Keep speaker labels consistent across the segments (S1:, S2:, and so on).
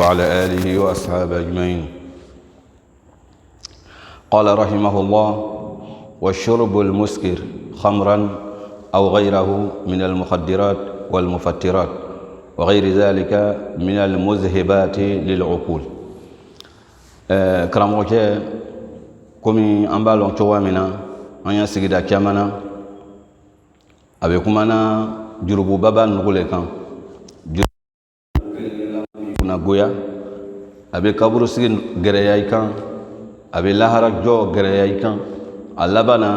S1: وعلى آله وأصحابه أجمعين. قال رحمه الله: والشرب المسكر خمرا أو غيره من المخدرات والمفترات وغير ذلك من المذهبات للعقول. كراموكي كومي أمبالون توامنا أنيا سيدا كيامنا أبي كمانا جروبو بابا نقولكم na goya abe kaburu sigi gereyay kan abe lahara jo gereyay kan alabana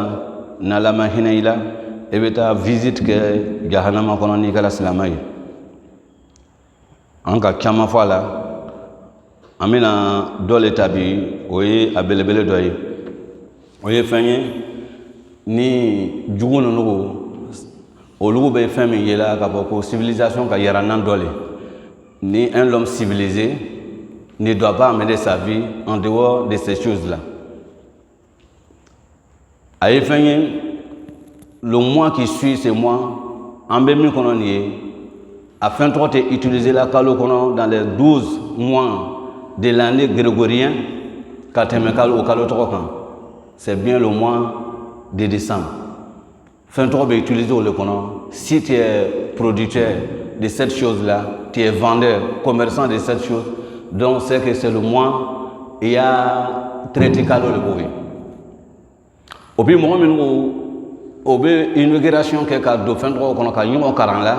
S1: na lama hinayla ebeta visite ke jahannama kono ni kala silamay anka kama fala amina dole tabi oye abelebele doy oye fanye ni jugono nugo olugo be fami yela ka boko civilisation ka yaranan dole. Ni un homme civilisé ne doit pas amener sa vie en dehors de ces choses-là. Le mois qui suit ce mois, en bémi afin d'utiliser la calo dans les 12 mois de l'année grégorienne, c'est bien le mois de décembre. Fin de utiliser le conon. Si tu es producteur de cette chose-là, tu es vendeur, commerçant de cette chose, donc c'est que c'est le mois, il y a traité calo le bourri. Au puis, moi, une inauguration qui est à 23 qu'on a eu en Karana,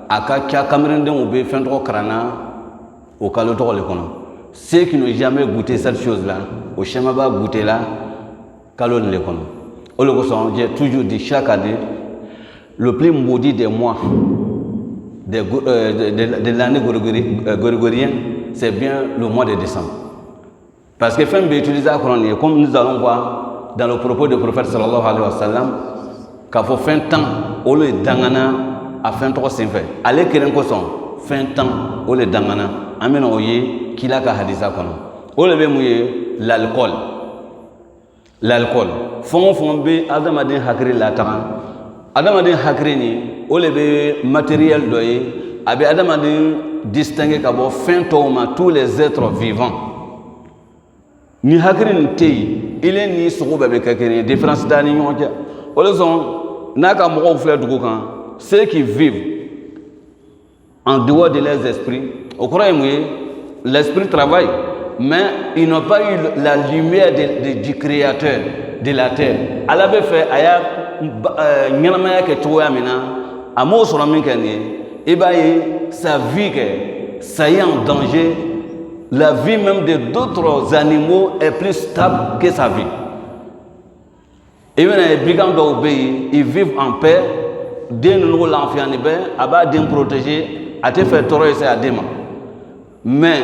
S1: à Cameroun, on a fait 23 Karana au calo de l'économie. Ceux qui n'ont jamais goûté cette chose-là, au schéma va goûter là, calo de l'économie. J'ai toujours dit chaque année, le plus maudit des mois de l'année grégorienne, c'est bien le mois de décembre. Parce que fin utiliser comme nous allons voir dans le propos du prophète sallallahu alayhi wa sallam, qu'il faut fin temps, au lieu d'angana à fin 3 5 fait. Allez kéren ko son fin temps au lieu d'angana, amena oye kila ka hadisa kono. Au lieu mouye l'alcool. L'alcool. Fon be adamadin hakri la taran. Adamadin hakri ni o le be matériel doye abi adamadin distinguer ka bo fin toma tous les êtres vivants. Ni hakri ni tei ile ni sogo be kakere différence dani nyoja. O le son naka mo fleur dugo kan ceux qui vivent en dehors de leurs esprits au croire l'esprit travaille. Mais ils n'ont pas eu la lumière du créateur de la terre. Allah a fait aya nyamaya ke toya mina amo sura min kanye e baye sa vie que ça y est en danger. La vie même de d'autres animaux est plus stable que sa vie. Et maintenant les brigands d'obéir, ils vivent en paix. Dès nous l'enfant ne ben aba d'un protégé a te fait toro et à demain. Mais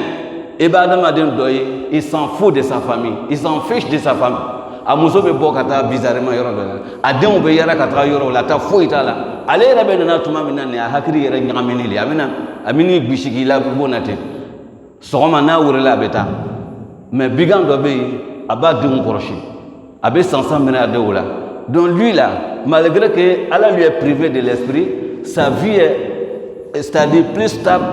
S1: il s'en fout de sa famille, il s'en fiche de sa famille. Amuso be bokata bizarrement yoro dona. Adem be yara katra yoro la ta foita la. Ale rabe na tuma minane a hakri yere ngamini li. Amini bishiki la bonate. Soma na wurela beta. Mais bigan do be aba dum koroshi. Abe 500 mena de ola. Donc lui là, malgré que Allah lui est privé de l'esprit, sa vie est c'est-à-dire plus stable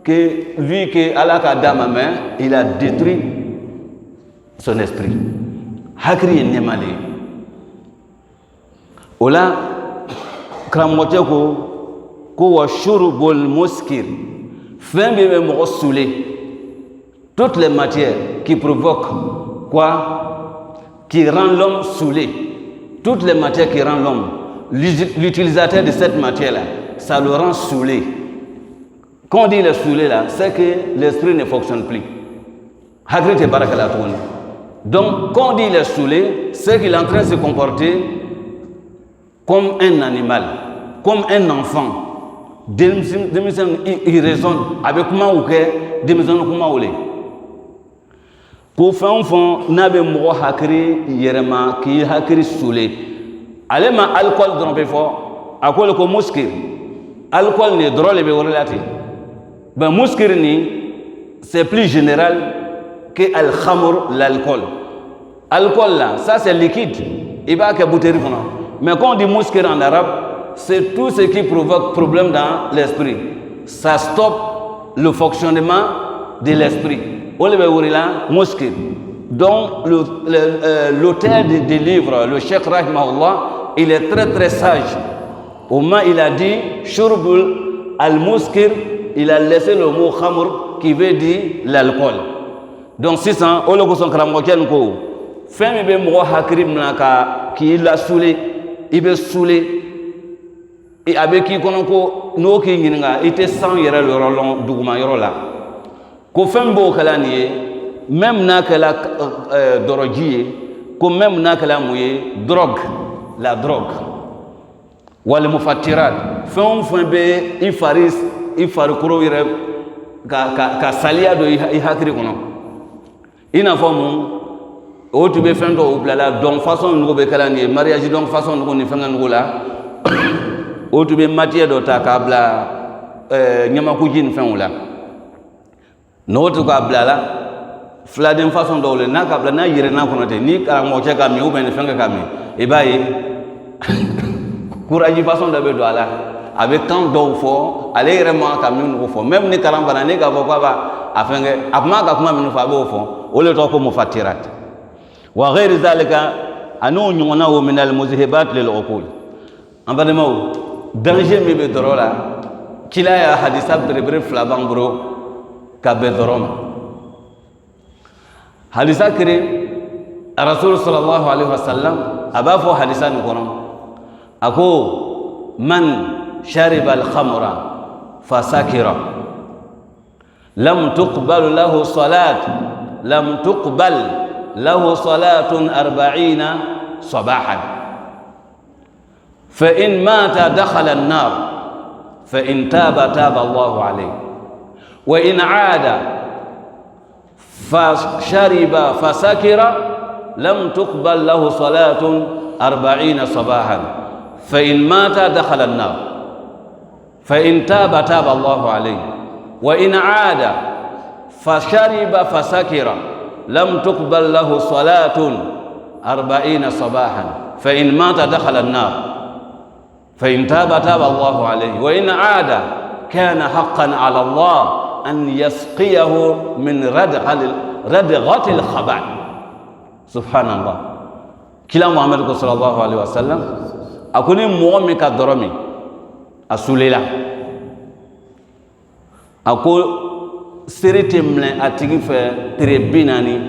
S1: que lui que Allah a dans ma main, il a détruit son esprit. Hakri nemali. Ola kramote ko wa shurubul muskir. Fin be mo soulé. Toutes les matières qui provoquent quoi? Qui rend l'homme saoulé. Toutes les matières qui rendent l'homme, l'utilisateur de cette matière-là, ça le rend saoulé. Quand on dit le saoulé là, c'est que l'esprit ne fonctionne plus. Donc, quand on dit le saoulé, c'est qu'il est en train de se comporter comme un animal, comme un enfant. Il raisonne avec comment ou que, des maisons comment ou les. Pour faire un fond, n'avez pas hakri yerema qui hakri saoulé. Allez ma alcool dans le fort, à quoi le muskir. Alcool n'est drôle et relatif. Ben muskirni, c'est plus général que al-khamr, l'alcool. Alcool là, ça c'est liquide. Il va que bouteille. Mais quand on dit muskir en arabe, c'est tout ce qui provoque problème dans l'esprit. Ça stoppe le fonctionnement de l'esprit. Muskir. Donc l'auteur des livres, le Cheikh Rahimahullah, il est très très sage. Au moins il a dit Shurbul al-Muskir, il a laissé le mot khamr qui veut dire l'alcool. Donc si ça, on le son kramokien ko, femme be mo hakrim naka qui l'a saoulé, il veut saoulé. Et avec qui kononko no ki nginga ite sans yera le rolon duguma yoro la. Ko femme bo kala nié, même na kala dorogie, ko même na kala mouye drogue, la drogue. Wal mufattirat, femme be ifar kuro yere ka salia do i hakri kono. Ina fomu o tu be fendo o blala donc façon ngo be kala ni mariage donc façon ngo ni fanga ngo la o tu be matière do ta ka bla nyama ku jin fen wala no to ka bla la fladen façon do le na ka bla na yire na kono te ni ka mo che ka mi o ben fanga ka mi e bayi courage façon de be do ala avec tant d'eau fort aller vraiment ka mi no fort même ni karamba na ni ka bo ba afenge akuma ka kuma mi no fa bo fort o le to ko mo fatirat wa ghairi zalika anu nyona wo min al muzhibat lil uqul ambademo danger mi be dorola kila ya hadisa bre flaban bro ka be dorom hadisa kire rasul sallallahu alaihi wasallam abafo hadisa ni kono ako man shariba al khamra fasakira lam tuqbal lahu salat lam tuqbal له صلاة 40 صباحا فإن مات دخل النار فإن تاب تاب الله عليه وإن عاد فشرب فسكر لم تقبل له صلاة 40 صباحا فإن مات دخل النار فإن تاب تاب الله عليه وإن عاد فشرب فسكر لم تقبل له صلاة 40 صباحا فإن مات دخل النار فإن تاب تاب الله عليه وإن عاد كان حقا على الله أن يسقيه من ردغة الخبال سبحان الله كلا محمد صلى الله عليه وسلم أكوني مؤمن كدرمي أسوليلا أقول seri temle atigi fe tere binani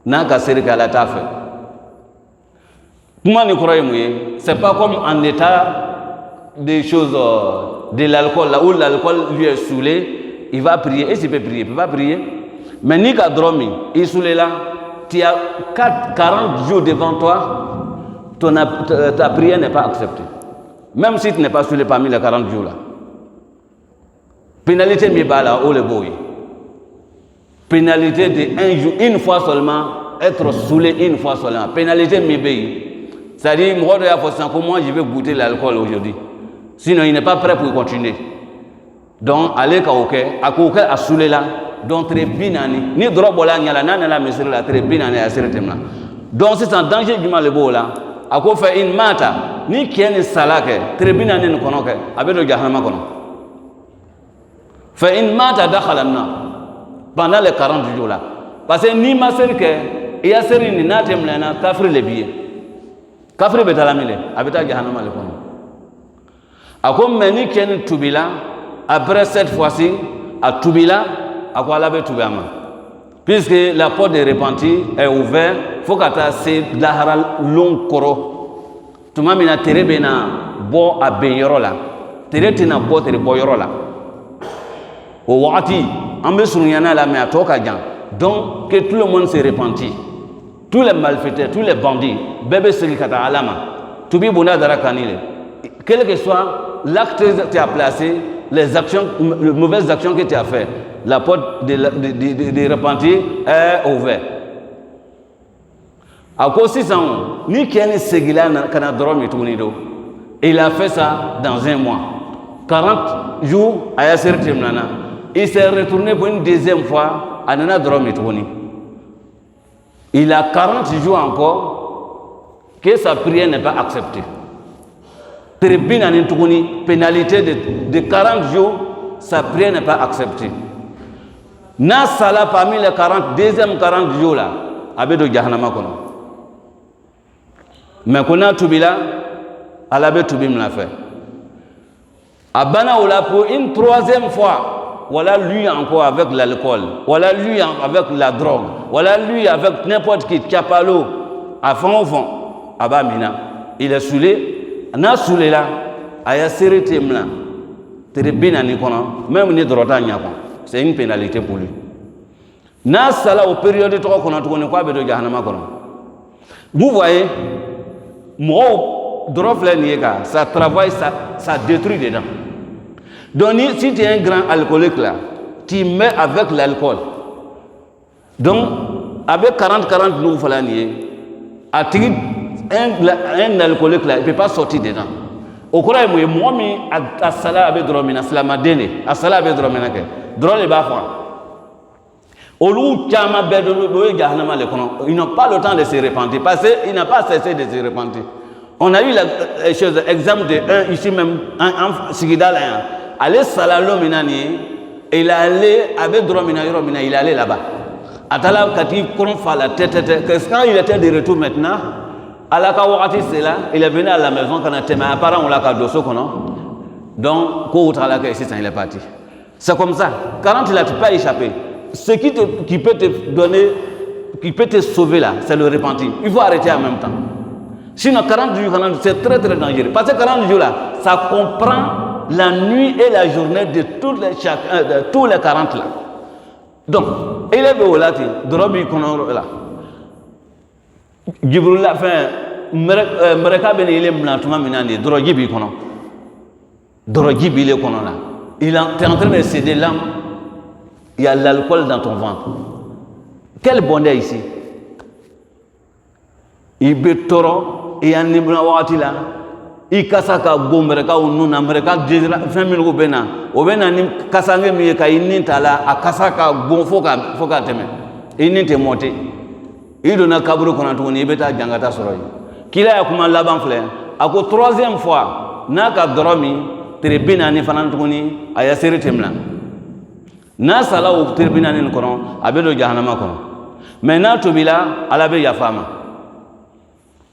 S1: na ka seri kala ta fe kuma ni croyez moi c'est pas comme en état des choses de l'alcool là où l'alcool lui est saoulé il va prier et s'il peut prier il peut pas prier mais ni ka dromi il saoulé là tu as 40 jours devant toi ta prière n'est pas acceptée même si tu n'es pas saoulé parmi les 40 jours là. Pénalité mibala ou le boy. Pénalité de un jour, une fois seulement, être saoulé une fois seulement. Pénalité mibé. C'est-à-dire, moi je vais goûter l'alcool aujourd'hui. Sinon, il n'est pas prêt pour continuer. Donc, allez à Kouké, à saoulé là, donc très binani. Ni drogue là, ni la nana la mesure là, très binani à ce thème là. Donc, c'est un danger du mal le beau là. À quoi fait une mata, ni qui est salake, très binani nous connaissons, avec le jahama connaissons. فإن مات دخل النار pendant les 40 jours là parce que ni ma sœur que il y a sœur ni natem lana kafir le biye kafir betalamile abita jahannama le kono akom meni ken tubila après cette fois-ci à tubila akwala be tubama puisque la porte de repentir est ouverte faut qu'ata c'est la haral long koro tuma mina terebe na bo abeyoro la terete na bo tere boyoro la au wati ambe sunyana la mais à toka jan donc que tout le monde se repentit tous les malfaiteurs tous les bandits bébé seli kata alama tubi bunda dara kanile quel que soit l'acte que tu as placé les actions les mauvaises actions que tu as fait la porte de repentir est ouverte à cause de ça ni ken segila kana dromi tunido il a fait ça dans un mois 40 jours à Yasser Timnana. Il s'est retourné pour une deuxième fois à Nana Dromitoni. Il a 40 jours encore que sa prière n'est pas acceptée. Tribune en Intouni, pénalité de 40 jours, sa prière n'est pas acceptée. N'a sala parmi les 40, deuxième 40 jours là, avec de Jahannama kono. Mais qu'on a tout là, elle avait tout bien fait. Abana oula pour une troisième fois, voilà lui encore avec l'alcool, voilà lui avec la drogue, voilà lui avec n'importe qui capalo, à fond au fond, abamina, il est saoulé, n'a saoulé là, aya serré temla, très bien à Nikona, même ni droit à Nyakon, c'est une pénalité pour lui. N'a sala au période de 3 qu'on a tourné quoi de Jahannama kono. Vous voyez, moi, ça travaille, ça détruit dedans. Donc, si tu es un grand alcoolique là, tu mets avec l'alcool. Donc, avec 40 nous falanier, un alcoolique là, il ne peut pas sortir dedans. Au courant, moi, à Salah avec Dromina, c'est la madène, à Salah avec Dromina, Drôle et Bafra. Au lieu ils n'ont pas le temps de se repentir parce qu'il n'a pas cessé de se repentir. On a eu l'exemple de un ici même, un Sigidal, allez Salalo Minani, il est allé avec Dromina, il est allé là-bas. Atala Kati Kronfa la tête, quand il était de retour maintenant, à la Kawati c'est là, il est venu à la maison quand on a témoin, apparemment on l'a cadeau, donc, il est parti. C'est comme ça, quand il n'a pas échappé. Ce qui peut te donner, qui peut te sauver là, c'est le repentir. Il faut arrêter en même temps. Sinon, 40 jours, c'est très très dangereux. Parce que 40 jours là, ça comprend la nuit et la journée de tous les 40 là. Donc, il est venu là, Drobi Kono là. Gibril a fait, Mereka Ben il est maintenant minani, Drogi Kono. Drogi Bile Kono là. Il est en train de céder l'âme. Il y a l'alcool dans ton ventre. Quel bonheur ici. Il be toro et en libra wati là. Il kasaka gombreka ou non amreka 20 000 obena. Obena ni kasange mi ka ininta là a kasaka gon foka teme. Ininte monté. Il donne kaburu kona to ni beta jangata soroy. Kila ya kuma laban flé. Ako troisième fois na ka dromi très bien ni fanan to ni aya seri temla. Na sala au tribunal ni kono abedo jahannama kono mais na tobila ala be yafama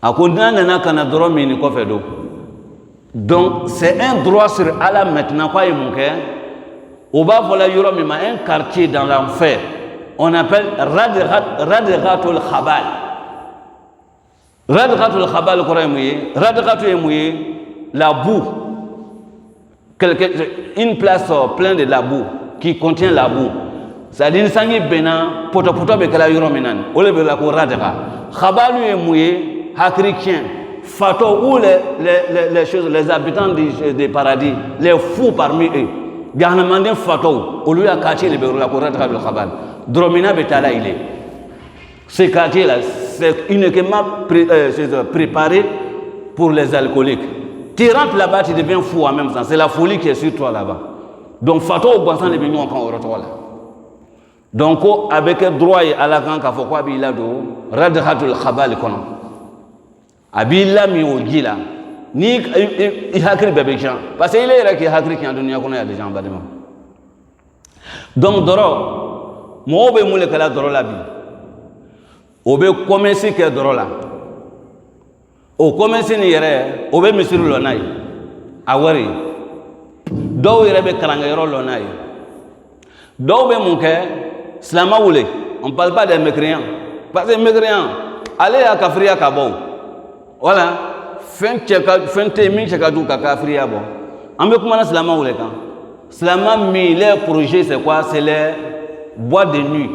S1: akondana na kana dromi ni ko fedo donc c'est un droit sur Allah maintenant quoi imunke au bas voilà yoromi ma un quartier dans l'enfer on appelle radghatul khabal la boue une place pleine de la boue qui contient la boue. C'est-à-dire sangi bena poto be kala yoro menan. Ole be la ko radera. Khabalu est mouillé, hakrikien, fato ou les choses, les habitants des paradis, les fous parmi eux. Gahnamandin fato, au lieu de quartier le be la ko radera le khabal. Dromina betala il est. Ce quartier là, c'est uniquement préparé pour les alcooliques. Tu rentres là-bas, tu deviens fou en même temps. C'est la folie qui est sur toi là-bas. Donc, Fatou au Bassan est venu encore au retour là. Donc, avec le droit à la grande Kafokwa, il a dit Radhatul Khabal kono. Abila mi o gila. Ni il a créé bébé Jean. Parce qu'il est là qui a créé qui a donné à connaître des gens badement. Donc, Doro, moi, je vais me Doro la vie. Je vais commencer que Doro là. Au commencer, je vais me sur le naï. Awari. Dɔw yɛrɛ bɛ kalangayɔrɔ lɔ n'a ye dɔw bɛ mun kɛ silamɛ wele on parle pas des mécréants parce que mécréant ale y'a kafiriya ka bɔ voilà fɛn tɛ yen min cɛ ka jugu ka kafiriya bɔ an bɛ kuma na silamɛ wele kan silamɛ min les projets c'est quoi c'est les boîtes de nuit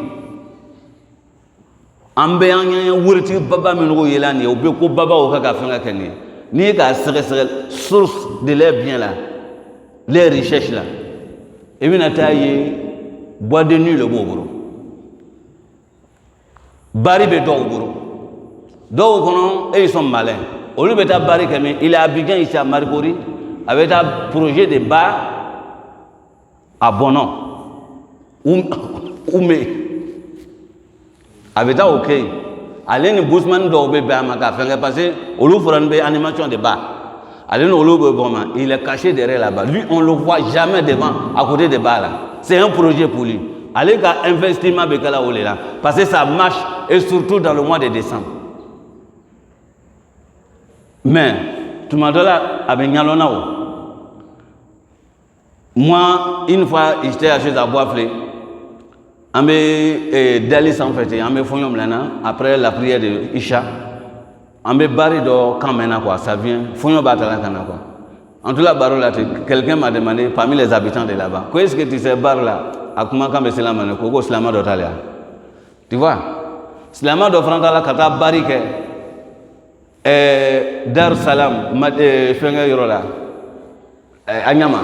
S1: an bɛ an ye wuritigi baba minnu ye la nin ye u bɛ ko baba o ka fɛn ka kɛ nin ye n'i ye k'a sɛgɛsɛgɛ source de leurs biens là. Les recherches là, et bien taillé bois de nuit le beau Bari be do et ils sont malins. Au lieu de Bari il est à Abidjan ici à Marigori avec un projet de bar à Bonon. Oumé. Avec un ok. Allez, nous Bousman d'Obé Bamaka, parce que au lieu de faire animation de bar. Il est caché derrière là-bas. Lui, on ne le voit jamais devant, à côté des bars là. C'est un projet pour lui. Allez qu'à investir ma bécala ou là. Parce que ça marche, et surtout dans le mois de décembre. Mais, tout le monde là, avec Nyalonao. Moi, une fois, j'étais à chez Aboiflé. On me délice en fait, on me fouillons maintenant, après la prière de Isha. On me barre de quand maintenant quoi, ça vient, fouillons batala kana quoi. En tout cas, barre là, quelqu'un m'a demandé parmi les habitants de là-bas, qu'est-ce que tu sais barre là? À comment quand c'est la manne, koko slama d'Otalia. Tu vois? Slama d'Ofrantala kata barike. Dar Salam, Fenga Yorola, Anyama,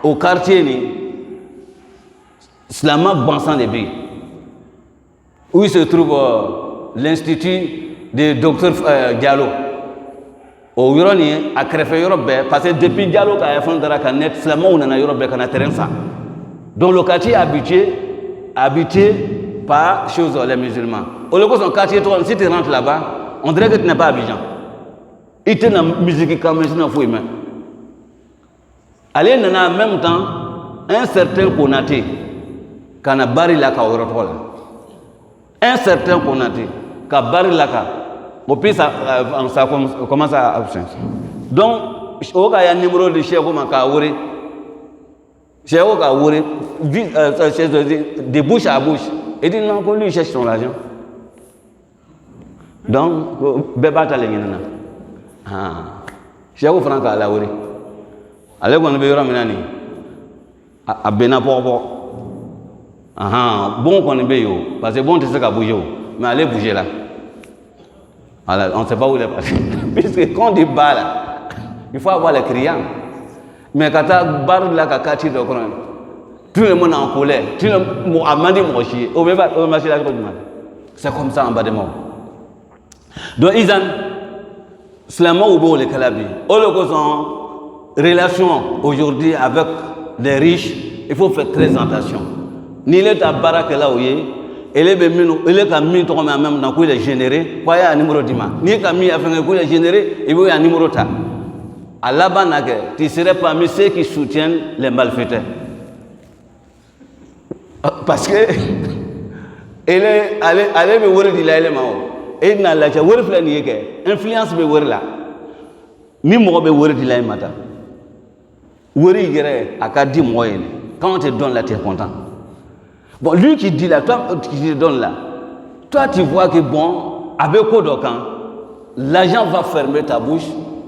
S1: au quartier ni. Slama Bansan de B, où il se trouve l'institut de docteur Diallo. Au Uroni, à Créfé Europe, parce que depuis Diallo, il y a un net, Slama ou Nana Europe, il y a un terrain ça. Donc le quartier est habité par les musulmans. Au lieu de son quartier, si tu rentres là-bas, on dirait que tu n'es pas Abidjan. Il y a une musique qui est dans le même. Allez, en même temps, un certain Konaté. Kana bari laka orotola un certain Konaté ka bari laka au plus ça commence à absence donc au cas il y a un numéro de chef comme Kaouri chef Kaouri de bouche à bouche et dit non qu'on lui cherche son argent donc beba talengina chef Franca Laouri allez qu'on veut ramener à Benapopo. Bon qu'on est yo, parce que bon tu sais qu'à bouger, mais allez bouger là. Alors, on ne sait pas où il est passé. Puisque quand on dit bas là, il faut avoir les clients. Mais quand tu as barre là, tout le monde est en colère. Tout le monde a demandé mon chier. C'est comme ça en bas de moi. Donc, ils ont seulement au les calabi. Au lieu de relation aujourd'hui avec les riches, il faut faire très attention. Ni le tabarak là où il est mis en même temps qu'il est généré, quoi il y a un numéro d'ima. Ni Camille a fait un coup il est généré, il y a un numéro ta. À la banque, tu serais parmi ceux qui soutiennent les malfaiteurs. Parce que elle est allée me voir dit là elle est mort. Et n'a la cha voir flani yeke influence me voir là. Ni mo be voir dit là matin. Wori gere akadi moyen. Quand on te donne là tu es content. Bon, lui qui dit là, toi qui te donne là, toi tu vois que bon, avec quoi d'aucun, l'argent va fermer ta bouche,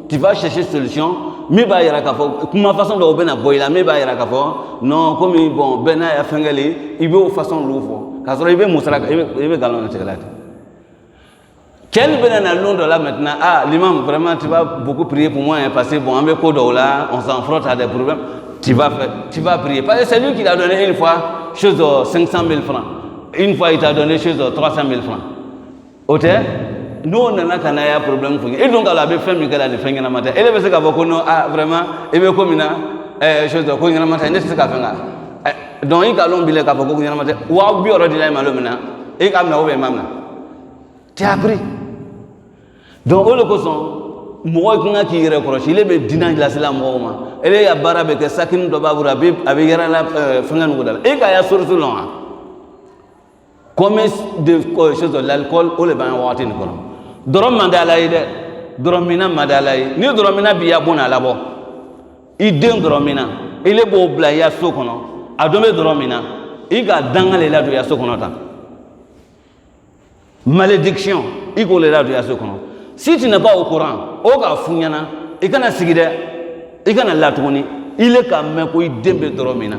S1: tu vas chercher solution, mais bah il y a comment façon de obéir à boire, mais bah il y a non comme bon, ben a fait il veut façon l'ouvre, car il veut montrer, il veut galon de chocolat. Quel ben a long de là maintenant, l'imam vraiment tu vas beaucoup prier pour moi, parce que bon, avec quoi de là, on s'en frotte à des problèmes, tu vas prier, parce que c'est lui qui l'a donné une fois. Chose de 500 000 francs. Une fois, il t'a donné chose de 300 000 francs. Ok? Nous, on a un problème. Et donc, elle avait fait Miguel à la fin de la matin. Elle avait dit que vraiment, il veut comme une chose de quoi, il matin, il n'est pas fait. Donc, il a l'ombre de la matin. Ou à bien, il a dit là, il a dit là, tu as appris. Donc, au lieu de ça, moi qui reproche, il est dînant de la salle moi. Elle est à Barabe que Sakin de Babourabi avec la Fangan Goudal. Et qu'il y a sur ce long. Comme de choses de l'alcool ou le bain water. Drom Mandalaïde, Dromina Madalaï, ni Dromina Biabona là-bas. Il donne Dromina. Il est beau blaya Sokono. A donné Dromina. Il a dangalé là de Yasokonota. Malédiction. Il a là de Yasokono. Si tu n'es pas au courant, Oga Funyana, il y a un sigide, il y a un latoni, il est quand même pour y démber Dromina.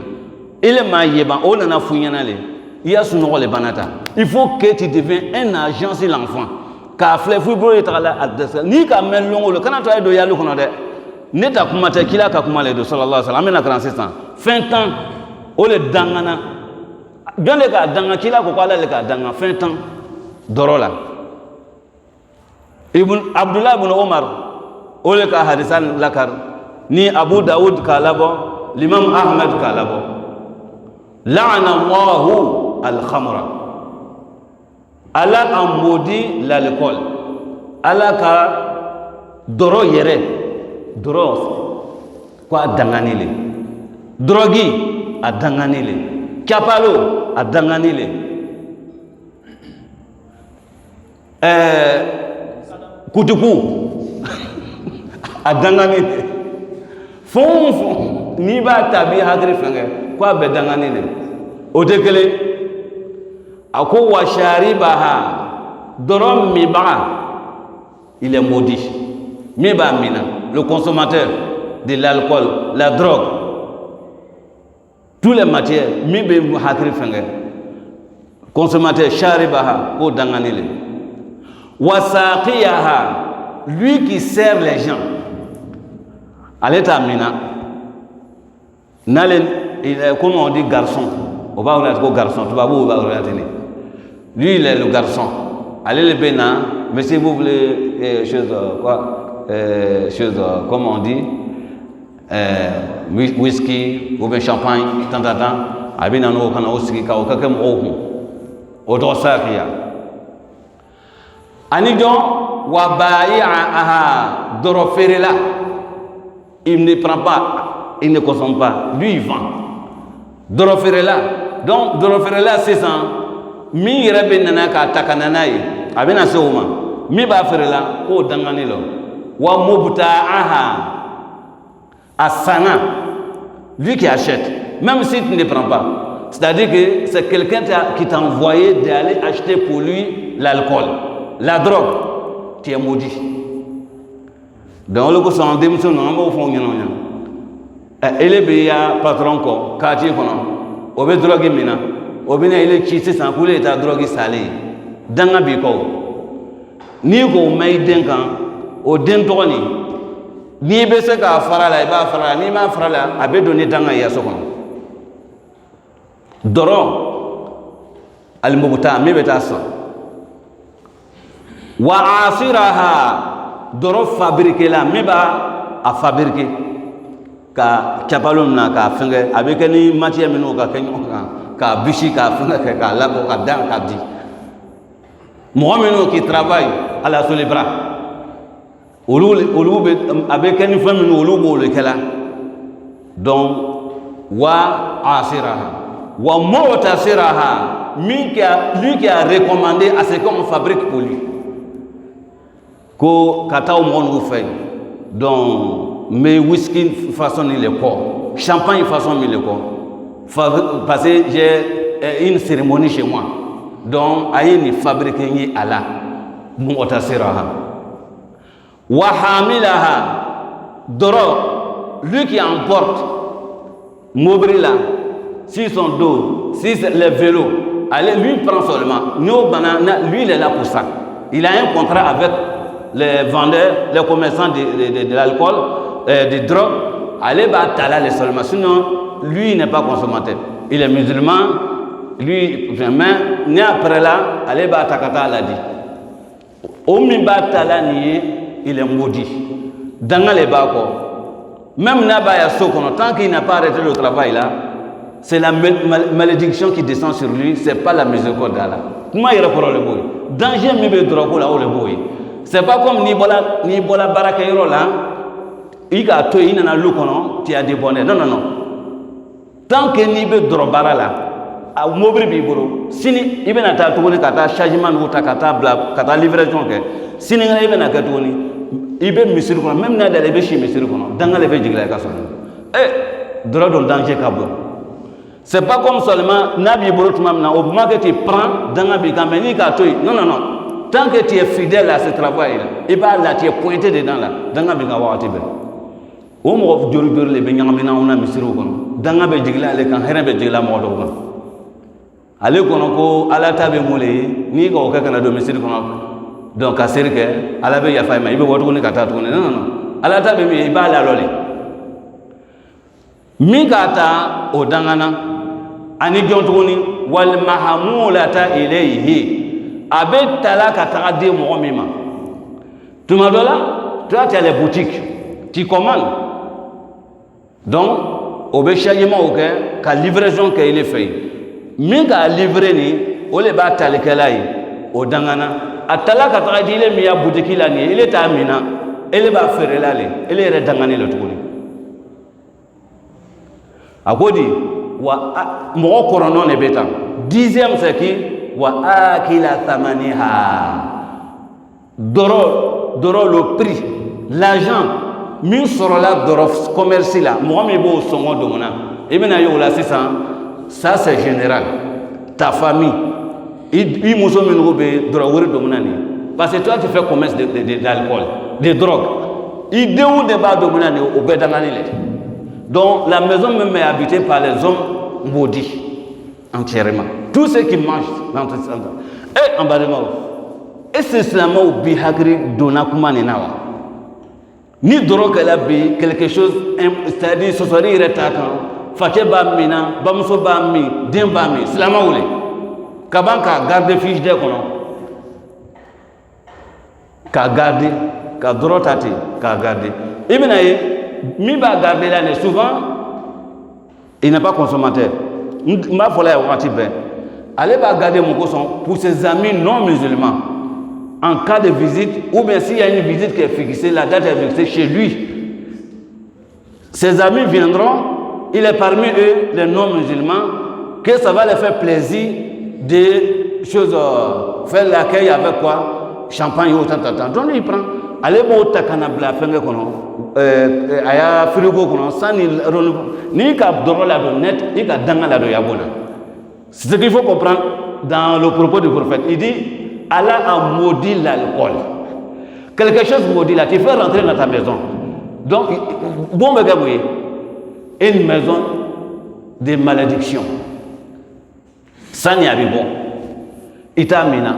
S1: Il est maïeba, on en a Funyana, il y a son rôle banata. Il faut que tu deviennes un agent sur l'enfant. Car Fléfoubo est à la adresse. Ni qu'à même long, le Canada de Yalou Konade, n'est à Kumate Kila Kakumale de Sallallahu Salam, à 36 ans. Fin temps, on le dangana. Bien les gars, danga Kila Kokala, les gars, danga, fin temps, Dorola. Ibn Abdullah ibn Omar, ole ka hadisan lakar, ni Abu Daoud kalabo, l'imam Ahmed kalabo. La'ana Allahu al-khamra. Allah a maudit l'alcool. Allah ka doro yere, doro quoi danganile. Drogi a danganile. Kapalo a dangani le kutuku a dangani le fon n'i b'a tabi hakili fɛngɛ ko a bɛ dangani le o tɛ kelen a ko wa sharibaha dɔrɔn minbaga il est maudit min b'a mina le consommateur de l'alcool la drogue tous les matières min bɛ hakili fɛngɛ consommateur sharibaha ko dangani le wa saqiyaha lui qui sert les gens ale t'a mina n'ale comme on dit garçon on va dire garçon tu vas voir lui il est le garçon allez le bénin mais si vous voulez chose quoi chose comme on dit whisky ou bien champagne tant abina no kana whisky ka o kakem o do saqiya ani don wa bai'aha doroferela il ne prend pas, il ne consomme pas, lui il vend. Doroferela, donc Doroferela 600, mi rebe nana ka takanana ye, abena se uma, mi ba ferela ko dangani lo, wa mubta'aha asana, lui qui achète, même si tu ne prends pas, c'est-à-dire que c'est quelqu'un qui t'a envoyé d'aller acheter pour lui l'alcool, la drogue, tu es maudit. Donc le coup c'est en démission non on va faire rien et les patron ko quartier kono o be drogue mina o bina ile ci c'est sans couler ta drogue salée danga bi ko ni ko may den kan o den to ni be se ka farala ba farala ni ma farala abe doni danga ya so kono doro al mubta mi beta so wa asiraha doro fabriquer la meba a fabriquer ka chapalon na ka fenge avec ni matière mino ka kenyo ka bichi ka fenge ka la ko ka dan ka di mohameno qui travaille à la sur les bras olu avec ni femme no olu bo le kala donc wa asiraha wa mu'tasiraha lui qui a recommandé à ce qu'on fabrique pour lui ko kata o mon fait donc mais whisky façon il est corps champagne façon il est corps parce que j'ai une cérémonie chez moi donc ayini fabriquer ni ala mu'tasiraha wa hamilaha doro lui qui emporte mobrila si son dos si les vélos allez lui prend seulement nous banana lui il est là pour ça il a un contrat avec les vendeurs, les commerçants de l'alcool, des drogues, allez bah talal seulement. Sinon, lui n'est pas consommateur. Il est musulman, lui vraiment. Ni après là, allez bah takata l'a dit. Omi bah talani, il est maudit. Dans les bas quoi. Même n'a-ba ya sokono, tant qu'il n'a pas arrêté le travail là, c'est la malédiction qui descend sur lui. C'est pas la miséricorde d'Allah. Comment il reprend le boy? Danger mi be drogue là où le boy. C'est pas comme ni bola baraka yoro là il a to ina na lukono ti a débonné non tant que ni be drobara là a mobri bi buru sini ibena ta tugoni kata chargement ou ta kata bla kata livraison ke sini ngana ibena ka tugoni ibe misir kono même na dale be chi misir kono danga le be jigla ka so droit de danger kabo c'est pas comme seulement nabi buru tumam na au moment que tu prends danga bi kameni ka toy non tant que tu es fidèle à ce travail-là, et bien là, tu es pointé dedans là. Danga bi gawa atibe. O mo jori le be nyamina ona misiru kono. Danga be jigla le kan here be jigla mo do kono. Ale kono ko ala tabe mole ni ko ka kana do misiru kono. Donc a serke ala be ya fayma ibe woto ko ni kata to non. Ala tabe mi ba la lole. Mi kata o dangana ani jontoni wal mahmulata ilayhi. Avec talaka tagadi mohamima. Tu m'as dit là, toi tu as les boutiques, tu commandes. Donc, au béchagement au cœur, qu'à livraison qu'il est fait. Mais qu'à livrer ni, au léba talekelaï, au dangana, à talaka tagadi il est mis à boutique l'année, il est à Mina, il est à faire l'aller, il est dangani le tour. À quoi dit, wa mon coronon est bétant. 10e c'est qui? Wa akila thamaniha. Doro le prix, l'argent, min sera là doro commerce là, moi me beau songo domona. Et bien ayo là c'est ça c'est général. Ta famille, il muso min robe doro wori domona ni. Parce que toi tu fais commerce d'alcool, de drogue. Il déou débat domona ni au bedangani les. Donc la maison même est habitée par les hommes maudits entièrement. Tout ce qui mangent dans tout ça. Et en bas de moi. Et c'est seulement au bihagri donna kumaninawa. Ni drogue la bi quelque chose, c'est-à-dire ce soir il est attaquant. Faké ba mina, bamso ba mi, den ba mi, seulement oulé. Kabanka garde fiche de kono. Ka garder, ka drogue tati, ka garder. Et maintenant, mi ba garder là, souvent, il n'est pas consommateur. Ma folie est au ben. Allez ba garder mon cochon pour ses amis non musulmans. En cas de visite, ou bien s'il y a une visite qui est fixée, la date est fixée chez lui. Ses amis viendront, il est parmi eux, les non-musulmans, que ça va leur faire plaisir de choses, faire l'accueil avec quoi? Champagne ou tant. Donc il prend, allez bon takanabla, fenge kono, aya frigo kono, sans ni ka doro la do net, ni ka danga la do yabona. C'est ce qu'il faut comprendre dans le propos du prophète. Il dit, Allah a maudit l'alcool. Quelque chose maudit là, tu fais rentrer dans ta maison. Donc, bon, une maison de malédiction. Ça n'y arrive pas. Il t'a mina.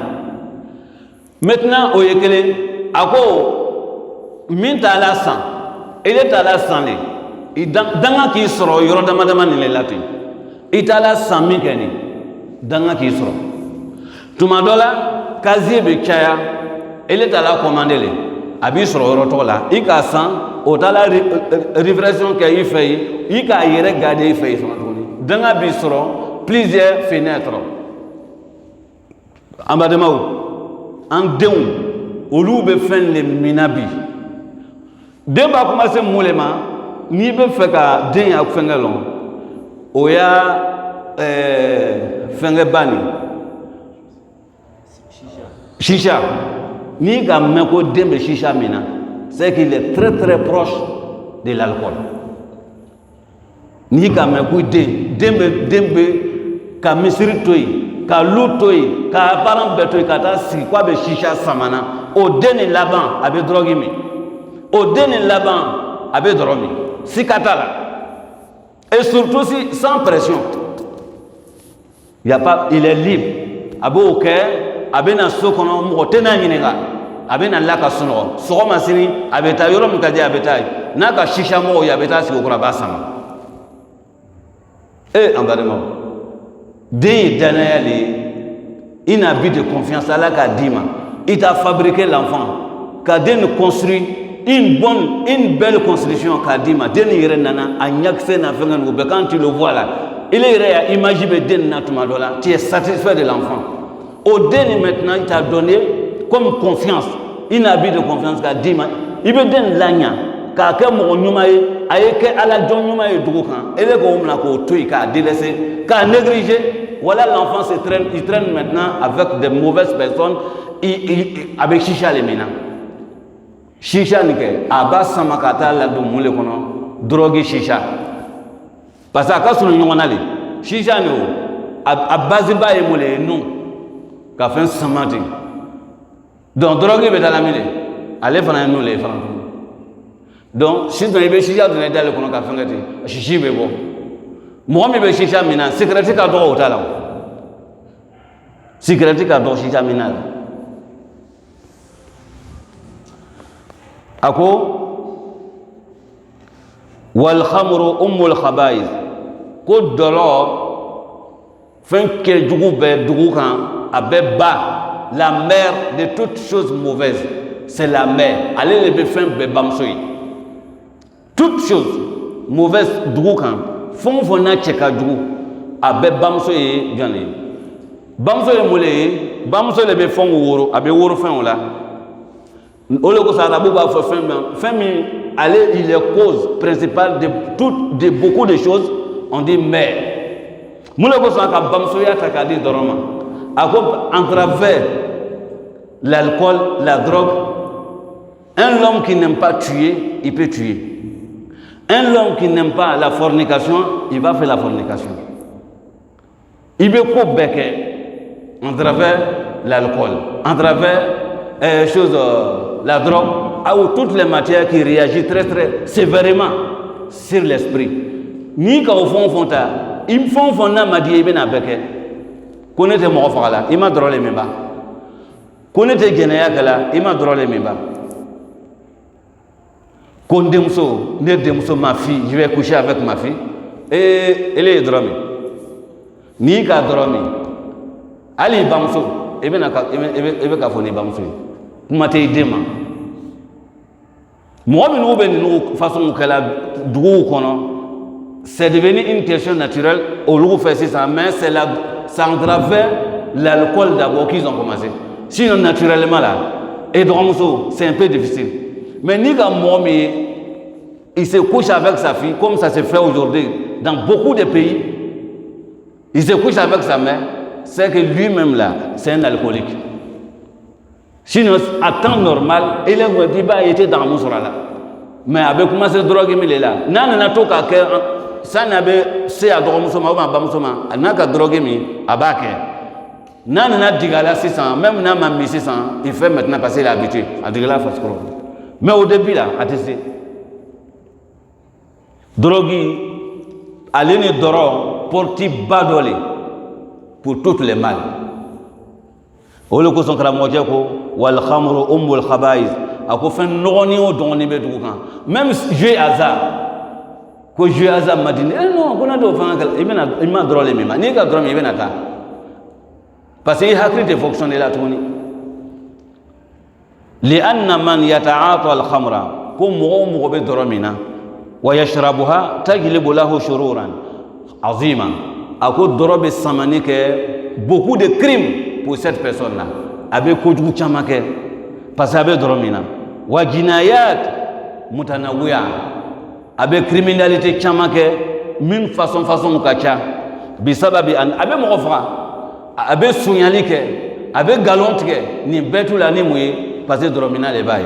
S1: Maintenant, au yekele, ako, minta la sang. Il est à la sang. Il danga qui sera, il y aura damadama ni lati. Il t'a la sang mikeni. Danga qui sera. Tout le monde là. Casier de Kaya, il est à la commande. Abi sur le retour là, il a 100, au la révélation qu'il fait, il a regardé, il fait. Dans la bistro, plusieurs fenêtres. En bas de Maou, en deux, au lieu de faire les minabi. Dès que vous commencez à mouler, ni be fait qu'à deux à faire long, ou ya faire bani. Chicha, ni ka meko dembe chicha mina, c'est qu'il est très très proche de l'alcool. Ni ka meko dembe ka misiri toyi, ka lu toyi, ka parent betoyi, ka ta si kwa be chicha samana, au deni laban abe drogue mi, au deni laban abe drogue mi, si katala, et surtout si sans pression, il y a pas, il est libre, abo au cœur. Abena sokono mo tena nyinega abena laka suno so masini abeta yoro mukadi abeta naka shisha mo ya beta si okura basama en bademo de danayali une habit de confiance à la kadima il t'a fabriqué l'enfant kadene construit une belle construction kadima deni yere nana anyakse na fengan go quand tu le vois là il est imaginer den na tumadola tu es satisfait de l'enfant. Au dernier maintenant, il t'a donné comme confiance, une habit de confiance qu'a dit, il veut donner l'agna, car comme on nous a dit, à la donne nous a dit, et le gomme là qu'on tue, qu'a délaissé, qu'a négligé, voilà l'enfant il traîne maintenant avec de mauvaises personnes, avec chicha les mina. Chicha nike, abas samakata la do moule kono, drogue chicha. Parce que quand on a dit, chicha nous, à base ba et moule non. Qu'a fait un samedi. Donc, drogue est dans la mine. Allez, faire nous les francs. Donc, si vous avez chicha, vous avez dit qu'on a fait un chichi, mais bon. Moi, je vais chicha, mina, secrétaire à droit au talent. Secrétaire à droit, chicha, mina. Ako, wal khamru ummul khabaiz. Côte de l'or, fin que du goût, Abeba, la mère de toutes choses mauvaises, c'est la mère. Allez les faire bamsoy. Toutes choses mauvaises, doukan, font vona cheka dou, abe bamsoy gane. Bamsoy moulé, bamsoy les font woro, abe woro fin là. Oloko sarabou va faire allez, il est cause principale de beaucoup de choses, on dit mère. Moula ko sa ka bamsoya ta ka di doroma ako en travers l'alcool, la drogue. Un homme qui n'aime pas tuer, il peut tuer. Un homme qui n'aime pas la fornication, il va faire la fornication. Il peut couper en travers l'alcool, en travers la drogue, ou toutes les matières qui réagissent très très sévèrement sur l'esprit. Ni quand au fond ils me font fondre ma dit ben avec connaître mon frère là, il m'a drôle les mêmes. Connaître Guinea là, il m'a drôle les mêmes. Condemso, ne demso ma fille, je vais coucher avec ma fille et elle est drôle. Ni ka drôle. Ali bamso, et ben ka foni bamso. Kuma te idema. Moi nous ben nous façon que la drou kono. C'est devenu une question naturelle au lieu de faire ça, mais c'est en travers l'alcool d'abord qu'ils ont commencé. Sinon, naturellement, là, et c'est un peu difficile. Mais ni quand il se couche avec sa fille, comme ça se fait aujourd'hui dans beaucoup de pays, il se couche avec sa mère, c'est que lui-même, là, c'est un alcoolique. Sinon, à temps normal, il était dans le là. Mais avec commencé à droguer, il est là. Ça n'a pas c'est à droguer n'a qu'à droguer à baquer n'a digala 600 même n'a pas 600 il fait maintenant passer l'habitude à digala face mais au début là attesté drogue aller ne doro porti badolé pour toutes les mal au lieu que son cramoje ko wal khamru ummul khaba'is ako fen noni o doni be dukan même jeu hasard ko jeu hasard madine non ko na do fa il m'a drôle les mêmes ni ka drôle il ben ata parce que hakri de fonctionner là toni li anna man yata'ata al khamra ko mo be dromina wa yashrabuha tajlibu lahu shururan azima ako dorobe samani que beaucoup de crimes pour cette personne là avec kojugu chamake parce que avec dromina wa jinayat mutanawiya avec criminalité chamake min façon mukacha bisababi an avec mofa avec sunyalike avec galonte ni betu la ni muyi parce que dromina le bail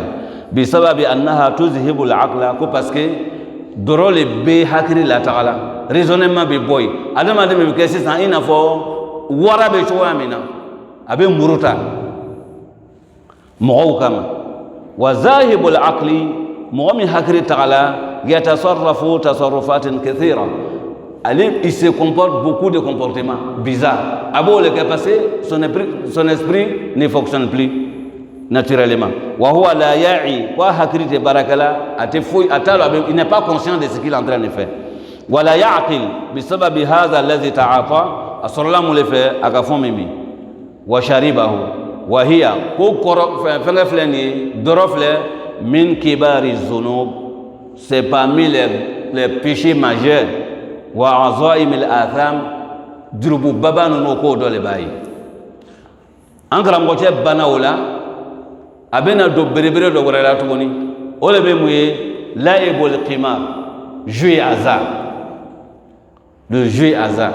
S1: bisababi annaha tuzhibu al-aqla ko parce que dorole be hakri la taala raisonnement be boy adama de me kesi san ina fo wara be chowa mina abe muruta mo kama wa zahibul aqli mu'min hakri taala yatasarrafu tasarrufatin kathira il se comporte beaucoup de comportements bizarres abo le passé son esprit ne fonctionne plus naturellement wa huwa la ya'i wa hakri te barakala atefoi atalo il n'est pas conscient de ce qu'il est en train de faire wala ya'qil bisababi hadha alladhi ta'ata asalamu le fait akafon mimi wa sharibahu wa hiya ko koro fenga fleni dorofle min kibari zunub c'est parmi les péchés majeurs wa azaim al-atham drubu babanu no ko dole bayi angara ngote banawla abena do berebere do gorela to goni ole be muye laibul qimar jouer hasard le jeu hasard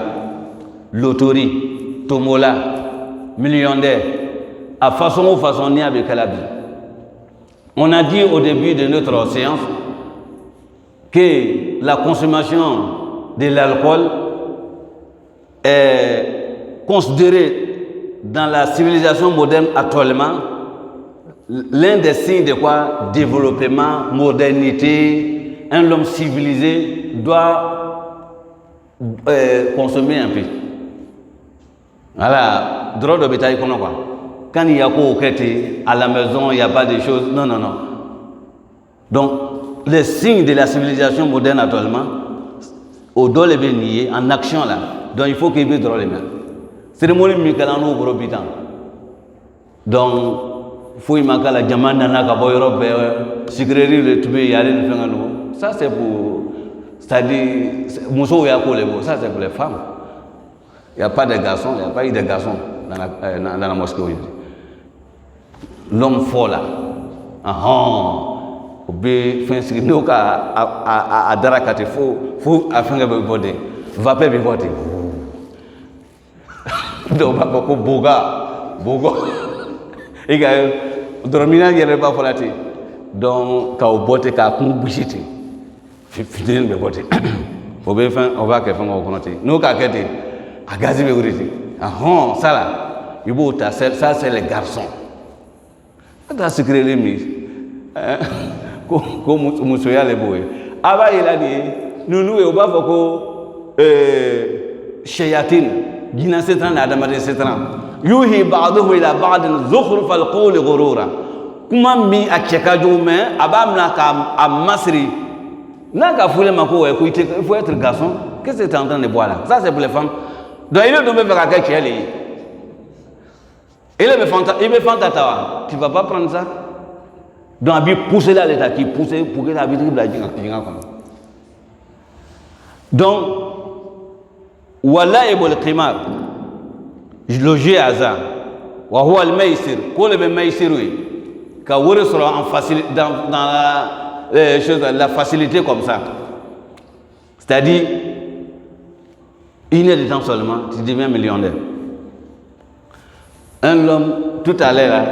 S1: loterie tomola millionnaire à façon ni avec Kalabi. On a dit au début de notre séance que la consommation de l'alcool est considérée dans la civilisation moderne actuellement l'un des signes de quoi développement, modernité. Un homme civilisé doit consommer un peu. Voilà, droit de bétail qu'on a quoi. Quand il y a quoi à la maison, il n'y a pas de choses. Non. Donc, les signes de la civilisation moderne actuellement, au dos les béniers, en action là. Donc, il faut qu'il y ait droit les mains. Cérémonie Mikalano gros bitan. Donc, il faut y marquer la diamant dans la caboyro, sucrerie, le tubé, y aller le faire à nouveau. Ça, c'est pour. C'est-à-dire, Mousso Yakolebo, ça, c'est pour les femmes. Il n'y a pas de garçons, il n'y a pas eu de garçons dans la mosquée aujourd'hui. L'homme fort là, à Darakate, faut afin de voter. Va pas voter. Donc ba ko boga e ga dormina yere ba folati donc ka o bote ka kun bushiti fitinin be bote o be fan o ba ke fan o konoti no ka kete agazi be uriti sala ibo ta ça c'est les garçons ata secret les mi ko muso ya le boy aba ila ni nunu e o ba foko shayatin jina setran adamade setran yuhi ba'dahu ila ba'd zukhruf al-qawl ghurura kuma mi akeka jume abamna ka amasri na ka foule mako il faut être garçon. Qu'est-ce que tu es en train de boire là? Ça c'est pour les femmes. Donc il est tombé vers quelqu'un qui est il me fanta tu vas pas prendre ça. Donc il pousser là l'état qui pousser pour que la vie triple comme. Donc wala ibul qimar le jeu hasard wa huwa al maisir ko le maisir ka wure sera en facilité dans la facilité comme ça, c'est-à-dire une heure de temps seulement tu deviens millionnaire. Un homme tout à l'heure là,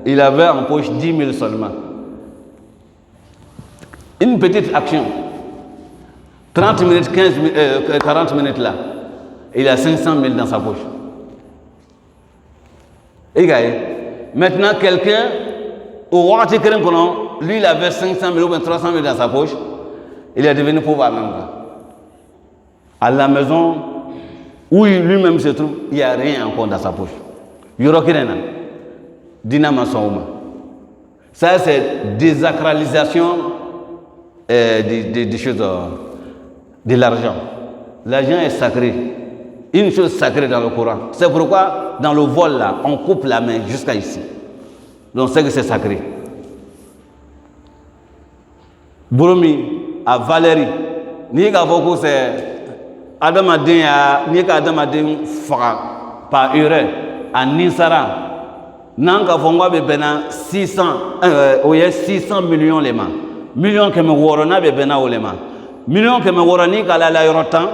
S1: il avait en poche 10 000 seulement, une petite action 30 minutes 40 minutes là, il a 500 000 dans sa poche. Et maintenant quelqu'un au Wati Kerenkono, lui il avait 500 000 ou 300 000 dans sa poche, il est devenu pauvre à même. À la maison où lui-même se trouve, il n'y a rien encore dans sa poche. Yorokirena, Dinama Souma. Ça c'est désacralisation des choses, de l'argent. L'argent est sacré, une chose sacrée dans le Coran. C'est pourquoi dans le vol là, on coupe la main jusqu'à ici. Donc c'est que c'est sacré. Bromi à Valérie, ni ka foko c'est Adamaden ya ni ka Adamaden faga par erreur à Nisara. Nan ka fongo be bena 600 millions les mains. Millions que me worona be bena o les mains. Millions que me woroni ka la yorotan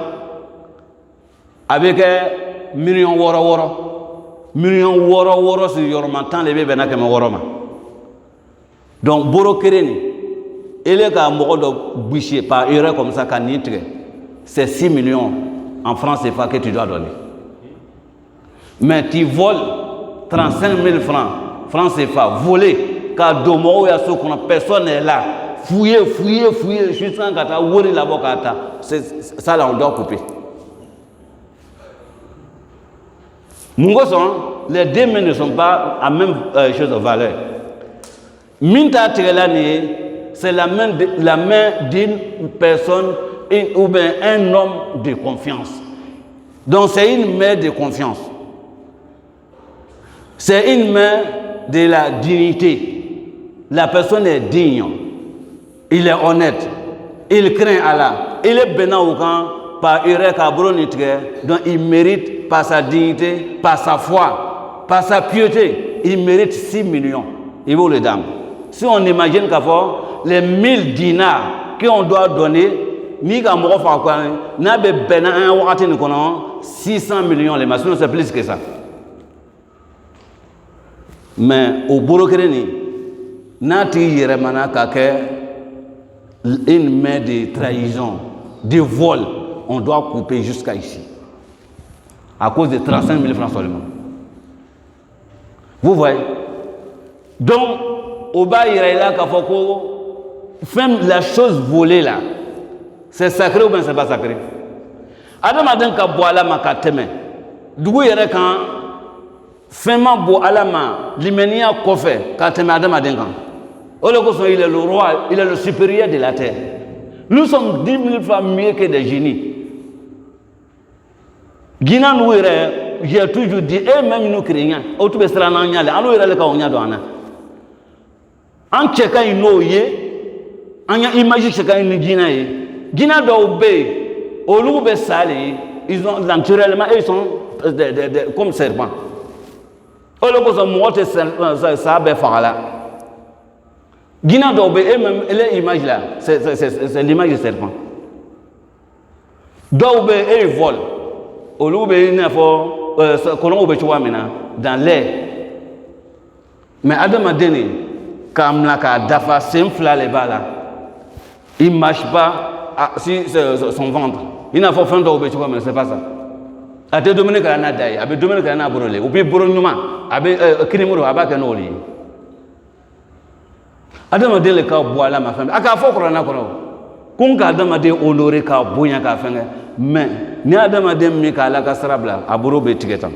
S1: avec millions woro. Million woro sur yormantan les bébés n'a que woroma. Donc boro kereni ele ka mogo boucher par erreur comme ça kan nitre c'est 6 millions en francs CFA que tu dois donner. Mais tu voles 35 000 francs CFA volé car domo ya so qu'on personne est là fouiller jusqu'à kata wori la bokata c'est ça là on doit couper. Les deux mains ne sont pas à même chose de valeur. Minta Tirelani, c'est la main d'une personne ou bien un homme de confiance. Donc c'est une main de confiance. C'est une main de la dignité. La personne est digne. Il est honnête. Il craint Allah. Il est bénin par erreur donc il mérite par sa dignité, par sa foi, par sa piété, il mérite 6 millions. Il vaut les dames. Si on imagine qu'à les 1000 dinars qu'on doit donner, ni qu'à mort faire quoi, n'a pas bénin un wakati nous connaissons 600 millions les masses, c'est plus que ça. Mais au Bourokreni, n'a t il remana une main de trahison, de vol. On doit couper jusqu'à ici. À cause de 35 000 francs seulement. Vous voyez? Donc, au bas, il y a là, la chose volée là, c'est sacré ou bien c'est pas sacré? Adam a dit que boala ma kateme. D'où il y a quand Fema bo alama limenia kofe kateme Adam a dit quand. Il est le roi, il est le supérieur de la terre. Nous sommes 10 000 fois mieux que des génies. Guinan Ouire, j'ai toujours dit, et même nous créons, autour de cela, on y a le cas, on y a douane. En chacun une oye, on y a imagé chacun une Guinée. Guinée d'Obé, au Loubé Salé, ils ont naturellement, ils sont comme serpents. Au lieu de se montrer ça, là. Guinée d'Obé, et même l'image là, c'est l'image du serpent. D'Obé, et ils volent. Au lieu de kɔnɔw bɛ cogoya min na dans l'air mais adamaden nin k'a minɛ k'a dafa sen fila de b'a la il marche pas si son ventre i n'a fɔ fɛn dɔw bɛ cogoya min na c'est pas ça a tɛ dumuni kɛ n'a da ye a bɛ dumuni kɛ n'a bolo le ou bien bolo ɲuman a bɛ kinimuru a b'a kɛ n'o de ye adamaden le ka bɔ a la ma fɛn a k'a fɔ kuranna kɔnɔ ko n ka adamaden honorer k'a bonya k'a fɛngɛ mais ni adamaden min k'a la ka sira bila a bolo bɛ tigɛ tan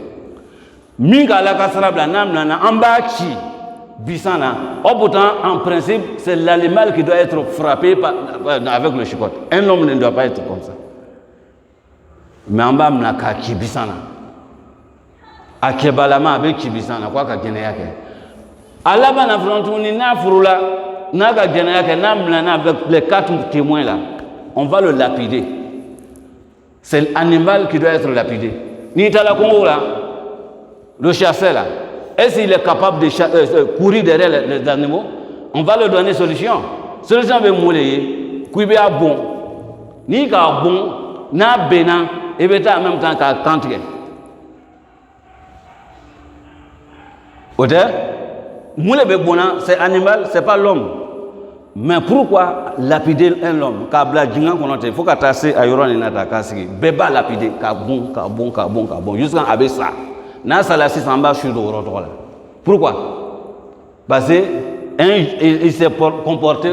S1: min k'a la ka sira bila n'a minɛna an b'a ci bisan na pourtant en principe c'est l'animal qui doit être frappé avec le chicotte un homme ne doit pas être comme ça mais an b'a minɛ k'a ci bisan na a kɛbalama a bɛ ci bisan na k'a ka kɛnɛya kɛ a laban na fana tuguni n'a furula n'a ka kɛnɛya kɛ n'a minɛna avec les 4 témoins là on va le lapider c'est l'animal qui doit être lapidé n'i taara Congo là le chasseur là est-ce qu'il est capable de courir derrière les animaux on va lui donner solution bɛ mun de ye ko i b'a bon n'i k'a bon n'a benna i bɛ taa en même temps k'a kan tigɛ o tɛ mun de bɛ bonna c'est animal c'est pas l'homme mais pourquoi lapider un homme k'a bila dingɛ kɔnɔ ten fo ka taa se a yɔrɔ nin na tan k'a sigi bɛɛ b'a lapider k'a bon jusqu'à a bɛ sa n'a sala sisan an b'a su o yɔrɔ tɔgɔ la pourquoi parce que il s'est comporté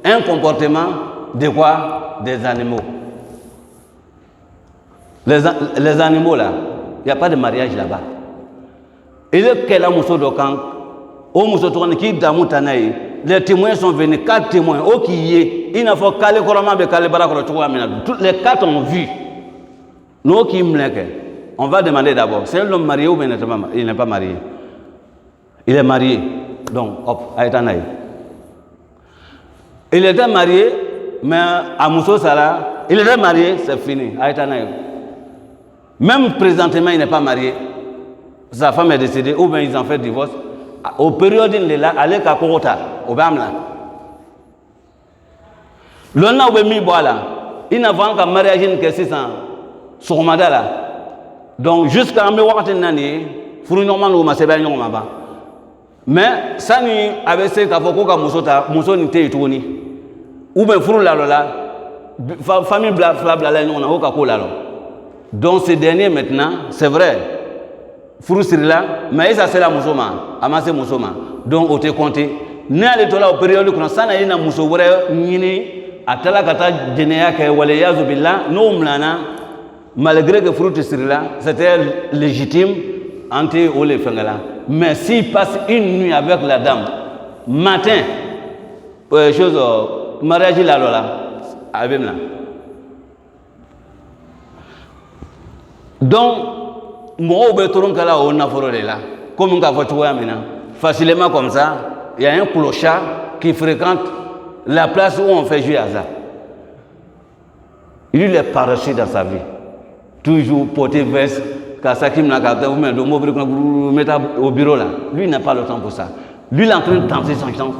S1: un comportement de quoi des animaux les animaux là il n'y a pas de mariage là-bas il est quel muso dɔ kan o muso tɔgɔ k'i damu ta n'a ye les témoins sont venus 4 témoins o k'i ye i n'a fɔ kale kɔrɔma bɛ kale bara kɔrɔ cogoya min na les 4 ont vu n'o k'i minɛ kɛ on va demander d'abord c'est un homme marié ou bien il n'est pas marié il est marié donc hop a ye taa n'a ye il était marié mais a muso sara il était marié c'est fini a ye taa n'a ye même présentement il n'est pas marié sa femme est décédée ou bien ils ont fait divorce au période de là ale ka kɔgɔ ta o b'a minɛ lɔnna u bɛ min bɔ a la i n'a fɔ an ka mariage nin kɛ sisan sɔgɔmada la donc jusqu'à an bɛ wagati min na nin ye furu ɲɔgɔnma n'u ma sɛbɛn ɲɔgɔn ma ban mais sani a bɛ se k'a fɔ ko ka muso ta muso nin tɛ yen tuguni ou bien furu lalɔ la famille fila bilala ɲɔgɔn na o ka ko lalɔ donc ce dernier maintenant c'est vrai furu sirila mais isa sera muso ma a ma se muso ma donc o tɛ compter n'ale tora o période kɔnɔ sani a ye na muso wɛrɛ ɲini a taara ka taa jɛnɛya kɛ waleyazu billah n'o minɛna malgré que furu tɛ sirila c'était légitime an tɛ o le fɛngɛ la mais s'il passe une nuit avec la dame matin mariage lalɔ la a bɛ minɛ donc mɔgɔw bɛ toron kala o nafolo de la comme k'a fɔ cogoya min na facilement comme ça il y a un clochard qui fréquente la place où on fait jouer à ça il est paresseux dans sa vie toujours porter veste k'a saki mina k'a ou bien de mobile kɔnɔ mettre au bureau là lui n'a pas le temps pour ça lui il est en train de danser son temps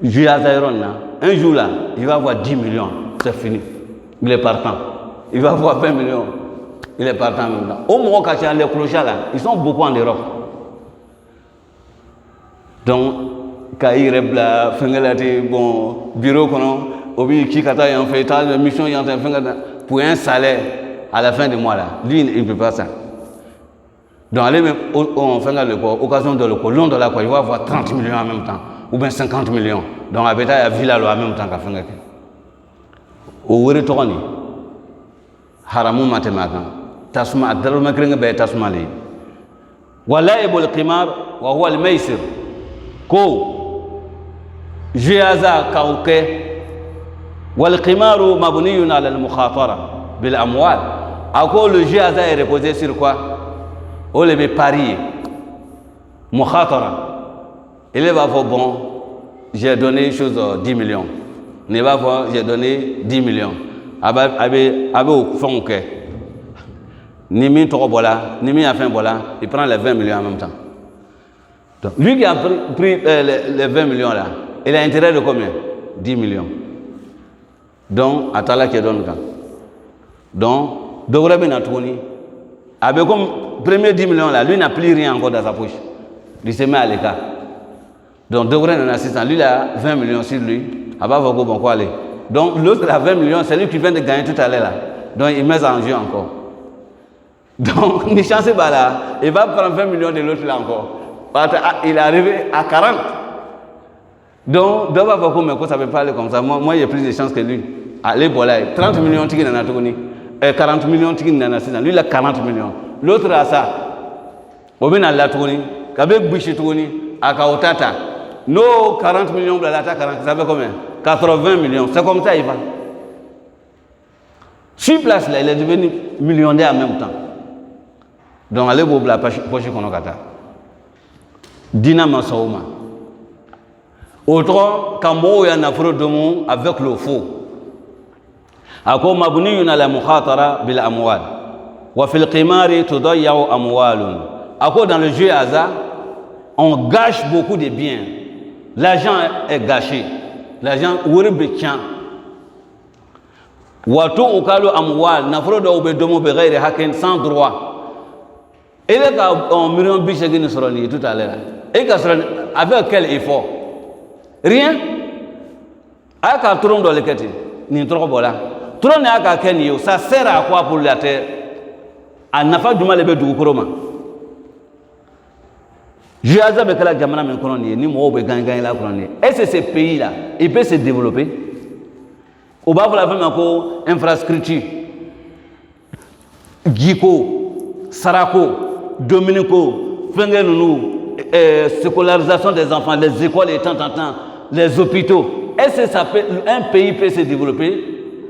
S1: jouer à ça yɔrɔ nin na un jour là il va avoir 10 millions c'est fini il est partant il va avoir 20 millions il est partant même temps. Au moment où les clochards là, ils sont beaucoup en Europe. Donc, quand ils rêvent bon bureau qui en fait une mission pour un salaire à la fin du mois là, lui il ne peut pas ça. Donc allez même on fait l'occasion de le long de la quoi, il va avoir 30 millions en même temps ou bien 50 millions. Donc à Beta il y a villa en même temps qu'à faire. Au retour haramu matemakan tasma adal makringa be tasma li walaibul qimar wa huwa al maisir ko jiaza kauke wal qimaru mabniyun ala al mukhatara bil amwal ako le jiaza est reposé sur quoi on le parier mukhatara il va voir bon j'ai donné chose 10 millions ne va voir j'ai donné 10 millions abe au fond que ni min tɔgɔ bɔla ni min a fait bɔla il prend les 20 millions en même temps donc lui qui a pris les 20 millions là il a intérêt de combien 10 millions donc à tala qui donne quand donc dɔwɛrɛ bɛ na tuguni Avec comme premier 10 millions là, lui n'a plus rien encore dans sa poche. Il se met à l'écart. Donc, devrait un assistant. Lui, il a 20 millions sur lui. Ah bah, bon, quoi aller. Donc, l'autre a 20 millions, c'est lui qui vient de gagner tout à l'heure là. Donc, il met ça en jeu encore. Donc, ni chance pas là. Il va prendre 20 millions de l'autre là encore. Il est arrivé à 40. Donc, d'abord, pourquoi ça ne peut pas aller comme ça. Moi, j'ai plus de chance que lui. Allez, voilà. 30 millions, tu n'en as pas. 40 millions, tu n'en as pas. Lui, il a 40 millions. L'autre a ça. Au bien, il a tout. Avec Boucher Touni, à Kaotata. Nos 40 millions, ça fait combien? 80 millions. C'est comme ça, il va. Sur place, là, il est devenu millionnaire en même temps. Donc, allez, vous la poche qu'on a kata. Dina Masaouma. Autre, quand moi, il y a un affreux de monde avec le faux. Ako mabniyun ala mukhatara bil amwal. Wa fil qimari tudayyaw amwalun. Ako dans le jeu hasard, on gâche beaucoup de biens. L'argent est gâché. L'argent est tient. Watu ukalu amwal nafro do be domo be ghairi hakin sans droit. Et là quand million biche qui nous seront tout à l'heure. Et quand avec quel effort? Rien. Aka tron dans le kati ni trop bola. Tron ne aka kenyo ça sert à quoi pour la terre? A nafa duma le be du koroma. Je avec la jamana men koloni ni mo be gagner la koloni. Et c'est ces pays là, ils peuvent se développer. Au bas de la femme encore infrastructure. Giko, Sarako, Dominico, Fengenounou, scolarisation des enfants, les écoles et tant, les hôpitaux. Est-ce que un pays peut se développer?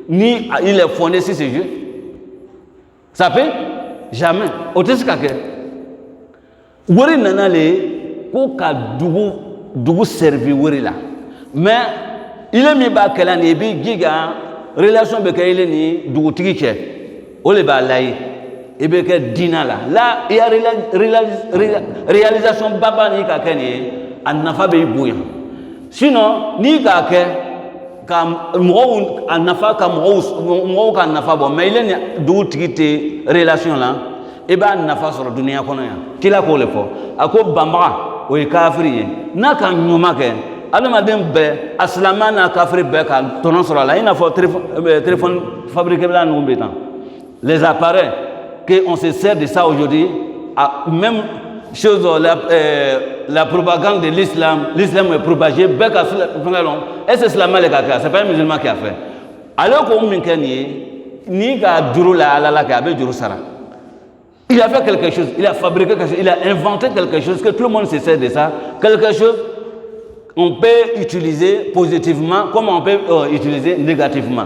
S1: Ni il est fondé sur ce jeu? Ça peut? Jamais. Autre que Wori nanale ko ka dugu servi wori la. Mais il est mis bas qu'elle a une giga relation avec elle ni dugu tigi ke. O le ba lai e be ke dina la. Là il y a réalisation baba ni ka keni an nafa be buya. Sinon ni ka ke ka mo an nafa ka mo ka nafa bon mais il est dugu tigi te relation là. Et bien, il nafa sur la dunia kono ya. Kila ko le fo. Ako bamba o kafiri na kan nyoma ke. Alamaden be aslama na kafiri be ka tonon sur la. Il n'a pas téléphone fabriqué là nous bétan. Les appareils que on se sert de ça aujourd'hui, même chose la propagande de l'islam, l'islam est propagé be ka sur et c'est islam le kaka, c'est pas un musulman qui a fait. Alors qu'on minkeni ni ka duru la la ka be duru sara. Il a fait quelque chose, il a fabriqué quelque chose, il a inventé quelque chose, que tout le monde se sert de ça. Quelque chose on peut utiliser positivement comme on peut utiliser négativement.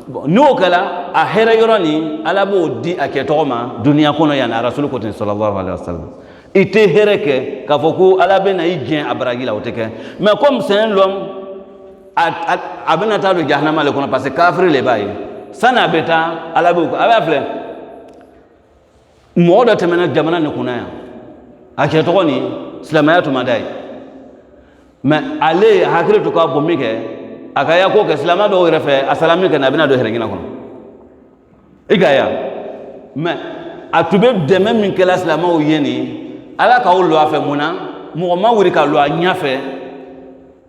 S1: Bon, nous au cas là, à Hérayorani, à la di à Ketoma, Dunia Kono Yana, Rasul Kotin sallallahu alayhi wa sallam. Il était Héreke, Kafoku, à la Benaïdien, à Bragi la Oteke. Mais comme c'est un homme, à Benata de Gahnama, le qu'on a passé, Kafri les bails, Sana Beta, à la boucle, à la flemme. Moi, de temena jamana ne kunaya. A Ketoni, Slamaya to Madai. Mais allez, Hakri to Kabomike, Akaya Koka, Slamado refe, Asalamika Nabina de Herengina. Igaya. Mais à tout de même une classe la main yeni, à la Kaolo a fait Mona, Mourma Wurika lo a niafé,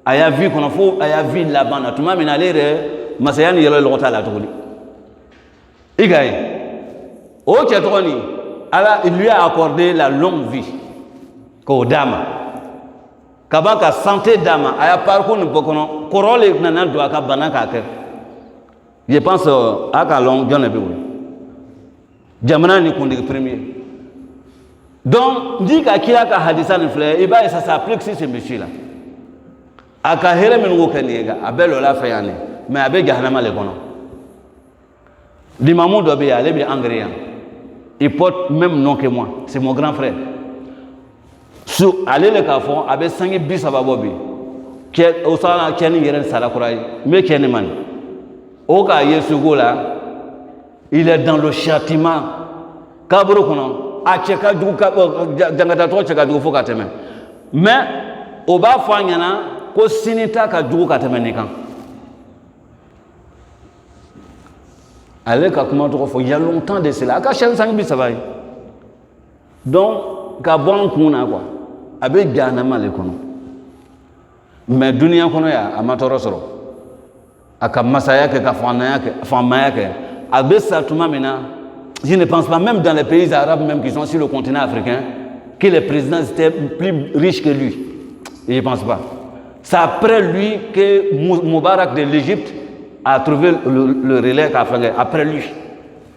S1: Aya vu qu'on a faux, Aya vu la bande, tout le monde a l'air, Masayan yellow l'autre à la tournée. Igaya. Au Ketoni. Alors, il lui a accordé la longue vie qu'au dame. Kabaka santé dame, a parcours ne peut qu'on corole nana doit kabana. Je pense à Kalong John Ebou. Jamana ni qu'on dit premier. Donc, dit qu'à qui a hadisa ne fleur, et bien ça s'applique sur ce monsieur-là. À Kahera Menokaniga, à Belola Fayane, mais avec Gahanama le Gono. Dimamou doit bien aller bien angréant. Il porte même nom que moi, c'est mon grand frère. Sur aller le cafon avec 5 bis à Babobi, qui est au salon qui est une salakouraï, mais qui est man. Au cas où il est dans le châtiment. Kabrokono, a Tcheka Douka, Dangatato Tcheka Douko Kateme. Mais au bas Fanyana, ko Sinita Kadou Katemenekan. Allez, comment il y a longtemps de cela. À chaque 5 bis, ça va. Donc, ka bon kuna quoi. Avec Ganama le kono. Mais dunia kono ya amatoro soro. Aka masaya ke ka famaya ke. Avec ça tout maintenant, je ne pense pas même dans les pays arabes même qui sont sur le continent africain que les présidents étaient plus riches que lui. Je ne pense pas. C'est après lui que Moubarak de l'Égypte a trouvé le relais qu'a fait après lui.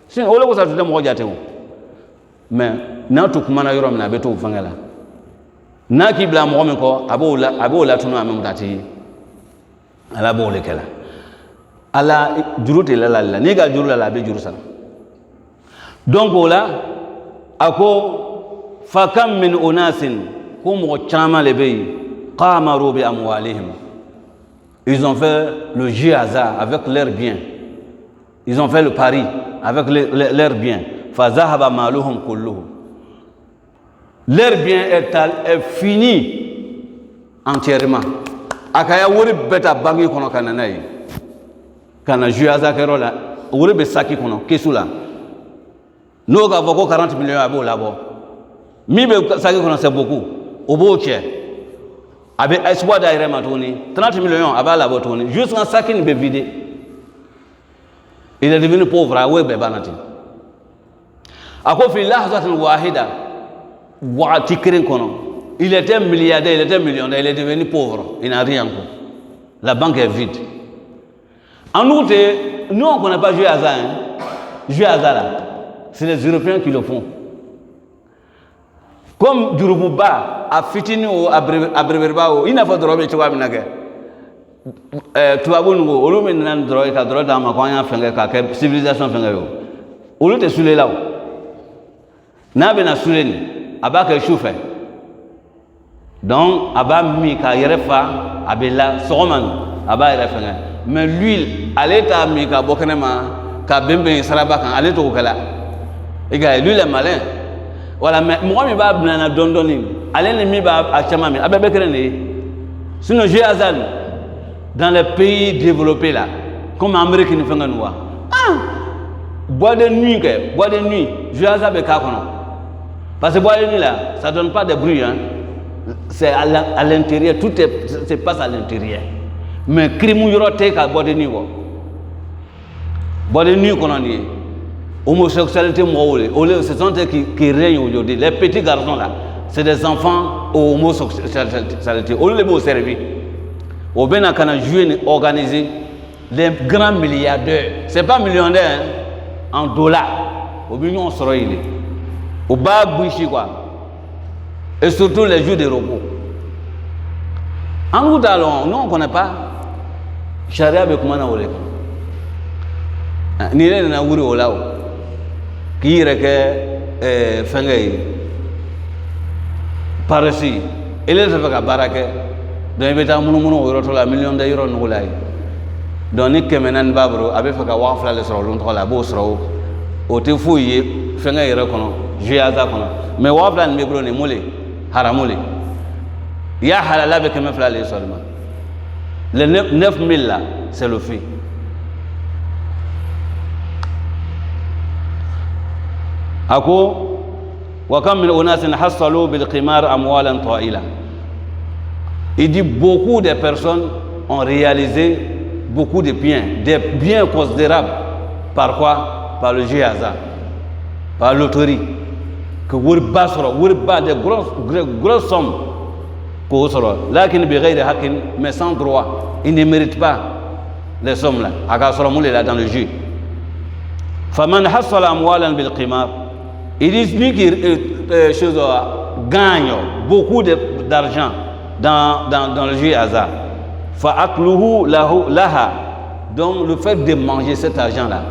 S1: C'est on le voit ça tout le monde. Mais n'a tout comment na yorom na beto fangala. Na ki bla mo ko abola tunu amam dati. Ala bo le kala. Ala jurute la ni ga jurula la be jurusa. Donc là ako fakam min unasin kum chama le bay qamaru bi amwalihim. Ils ont fait le jeu hasard avec leurs biens. Ils ont fait le pari avec leurs biens. Fazahaba maluhum kulluhu. Leur bien est fini entièrement. Akaya wuri beta bangi kono kananayi. Kana jeu hasard kerola wuri be saki kono kesula. No ga voko 40 millions abo labo. Mi be saki kono c'est beaucoup. Obo che. Avec espoir d'ailleurs matoni 30 millions aba labo toni jusqu'en saki ne be vidé. Il est devenu pauvre à Webe Banati. Il était milliardaire, il était millionnaire, il est devenu pauvre. Il n'a rien. La banque est vide. En outre, nous on ne connaît pas jouer hasard. Jouer hasard là. C'est les Européens qui le font. Comme Durubouba, à Fitini ou à Breberbao, il n'a pas de droit de trouver. Tuabungo, olu menan droit ka droit dans ma konya fenga ka civilisation fenga yo. Olu te sule law. Na be na sule ni abaka choufe. Donc aba mi ka yerefa abela soman aba yerefa. Mais l'huile aleta mi ka bokenema ka bembe saraba kan aleto ko kala. Ega l'huile est malin. Voilà mais moi mi ba bnana dondoni. Alene mi ba achama mi abe bekere ni. Sinon j'ai azan. Dans les pays développés là, comme l'Amérique nous fait nous. Bois de nuit, je vais parce que bois de nuit là, ça donne pas de bruit, hein. C'est à l'intérieur, tout se passe à l'intérieur. Mais crime qu'à bois de nuit. Bois de nuit qu'on a dit, homosexualité, ce sont eux qui règnent aujourd'hui. Les petits garçons là, c'est des enfants homosexualité. Au lieu de vous servir. Au Bénin, quand on a organisé les grands milliardaires, ce n'est pas millionnaire hein, en dollars. Au Bénin, on sera il au bas bouchi quoi. Et surtout les jeux des robots. En nous allons, nous on ne connaît pas. Charia avec moi na olé. Ni le na wuri olao. Qui reke fengay. Par ici, il est fait barake. Donc il y a un million d'euros nous là. Donc ni kemenan babro abe faka wafla le soro lon la bo soro o te fouiller fenga yere kono jiaza kono mais wafla ni mebro ni mole haramole ya halala be kemé fla le seulement les 9000 là c'est le fait. Ako wa kam min unasin hasalu bil qimar amwalan ta'ila. Il dit beaucoup de personnes ont réalisé beaucoup de biens considérables. Par quoi? Par le jeu hasard, par la loterie. Que vous bas des grosses sommes. Là, qui ne mais sans droit. Ils ne méritent pas les sommes là. Là dans le jeu. Faman hasala amwalan bil qimar. Il dit lui qui gagne beaucoup d'argent. Dans le jeu hasard. Fa'akluhu laha. Donc le fait de manger cet argent-là,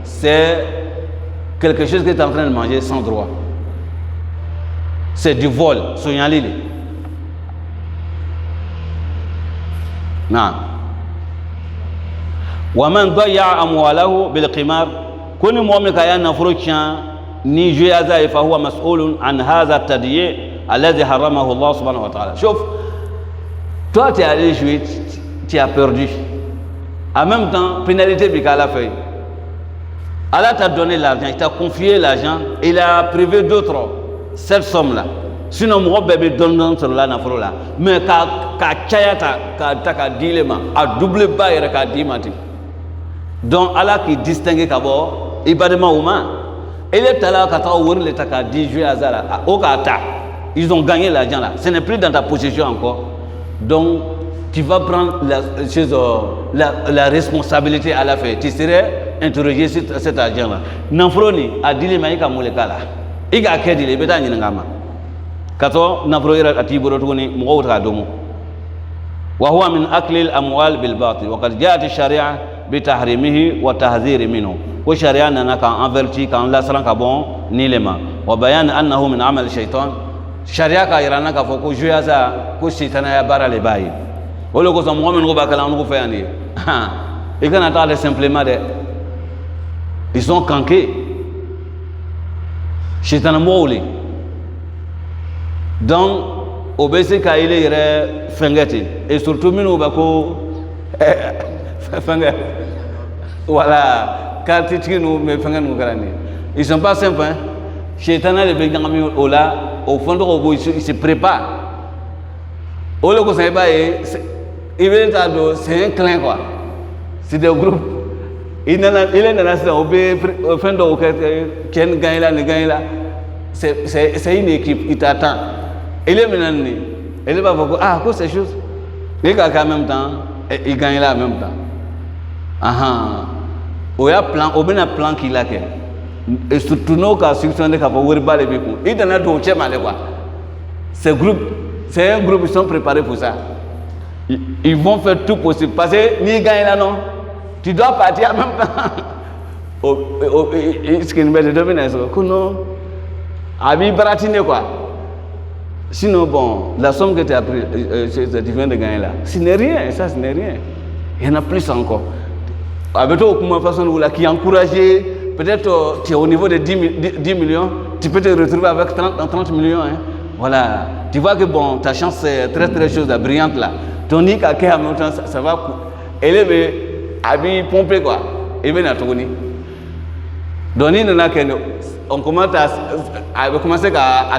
S1: c'est quelque chose que tu es en train de manger sans droit. C'est du vol. Soyez non. Waman daya amwalahu bil qimar. Kuni mu'min kaya nafruchan. ni jouer hasard فهو مسؤول عن هذا التضييع الذي حرمه الله سبحانه وتعالى. Chauffe, toi tu es allé jouer, tu as perdu. En même temps, pénalité bicala fait. Allah t'a donné l'argent, il t'a confié l'argent, il a privé d'autres cette somme-là. Sinon, mon bébé donne sur la nafolo là. Mais ka chayata, ka dilema, a double bail ka dimati. Donc Allah qui distingue d'abord, ibadement humain. Il est là quand on les taka dit jouer à Zara, au kata. Ils ont gagné l'argent là. Ce n'est plus dans ta possession encore. Donc tu vas prendre la responsabilité à la fin. Tu serais interrogé sur cet argent là. Nafroni a dilema ika molekala. Iga kedile beta nyingama. Kato nafroira atiburo tuni mugawta domo wa huwa min akli al-amwal bil batil wa qad ja'at ash-shari'a bi tahrimihi wa tahdhir minhu ko sharia nana kan averti kan lasran ka bon ni lema wa bayan annahu min amal shaytan sharia ka irana ka foko juyaza ko shaytana ya bara le bayi wala ko so mu'min ko bakala on ko fayani et quand on attend simplement de ils sont cankés shaytana mouli. Donc, au BC, il est fengeti. Et surtout, nous avons voilà, car nous ils ne sont pas simples. Chétana, les Bégamami, au fond de robot, ils se préparent. Au lieu que c'est un clan, quoi. C'est des groupes. Il est dans la saison, au fond de qui gagne là, c'est une équipe, il t'attend. Il est maintenant, il va voir ah, quoi ces choses. Il gagne en même temps, il gagne là en même temps. Ah, il y a plan, il y a un plan qu'il a. Et surtout, nous, quand on a voir les bécons, il y en a d'autres qui quoi. C'est un groupe, ils sont préparés pour ça. Ils vont faire tout possible. Parce que ni gagne là, non. Tu dois partir en même temps. Ce qui nous met de dominer, c'est que non. Abi baratine quoi. Sinon, bon, la somme que tu as pris, tu viens de gagner là, ce n'est rien, ça, ce n'est rien. Il y en a plus encore. Avec toi, comment façon qui est encouragé, peut-être tu es au niveau de 10 millions, tu peux te retrouver avec 30 millions. Hein. Voilà. Tu vois que bon, ta chance est très très chose brillante là. Ton nique à quel moment ça va. Elle est habillée pompée quoi. Et bien à Tony. Donc, on commence à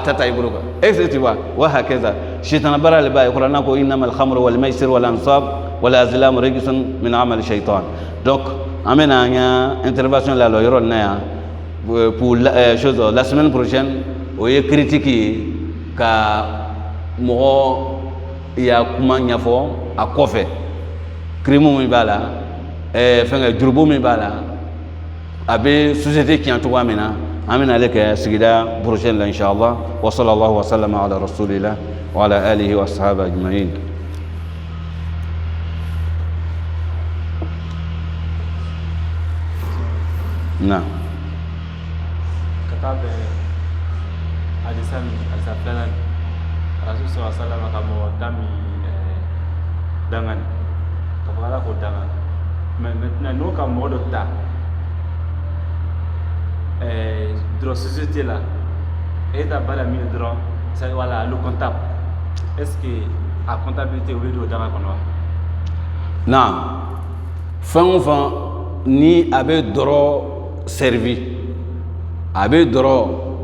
S1: tatailler. Est-ce que tu vois? وهكذا الشيطان برا لباي قرنا كو انما الخمر والميسر والانصاب والازلام رجس من عمل الشيطان. Donc amena nya intervention la yoro na pour la semaine prochaine on y critiquer ka mo ya kuma nya fo a kofe crime mi bala fenga jurbo mi bala abe société qui en tout amena amena leke sigida prochaine là inchallah wa sallallahu wa sallama ala rasulillah wa ala alihi wa ashabihi ajma'in. Na
S2: katabe hadisan al-safalan Rasul sallallahu alaihi wasallam kamo dami dangan kabala ko dangan maintenant nous comme mode ta dans société là et d'abord la mine droit ça voilà le comptable est-ce que à comptabilité au lieu dangan kono
S1: na fin ni abe doro servi abe doro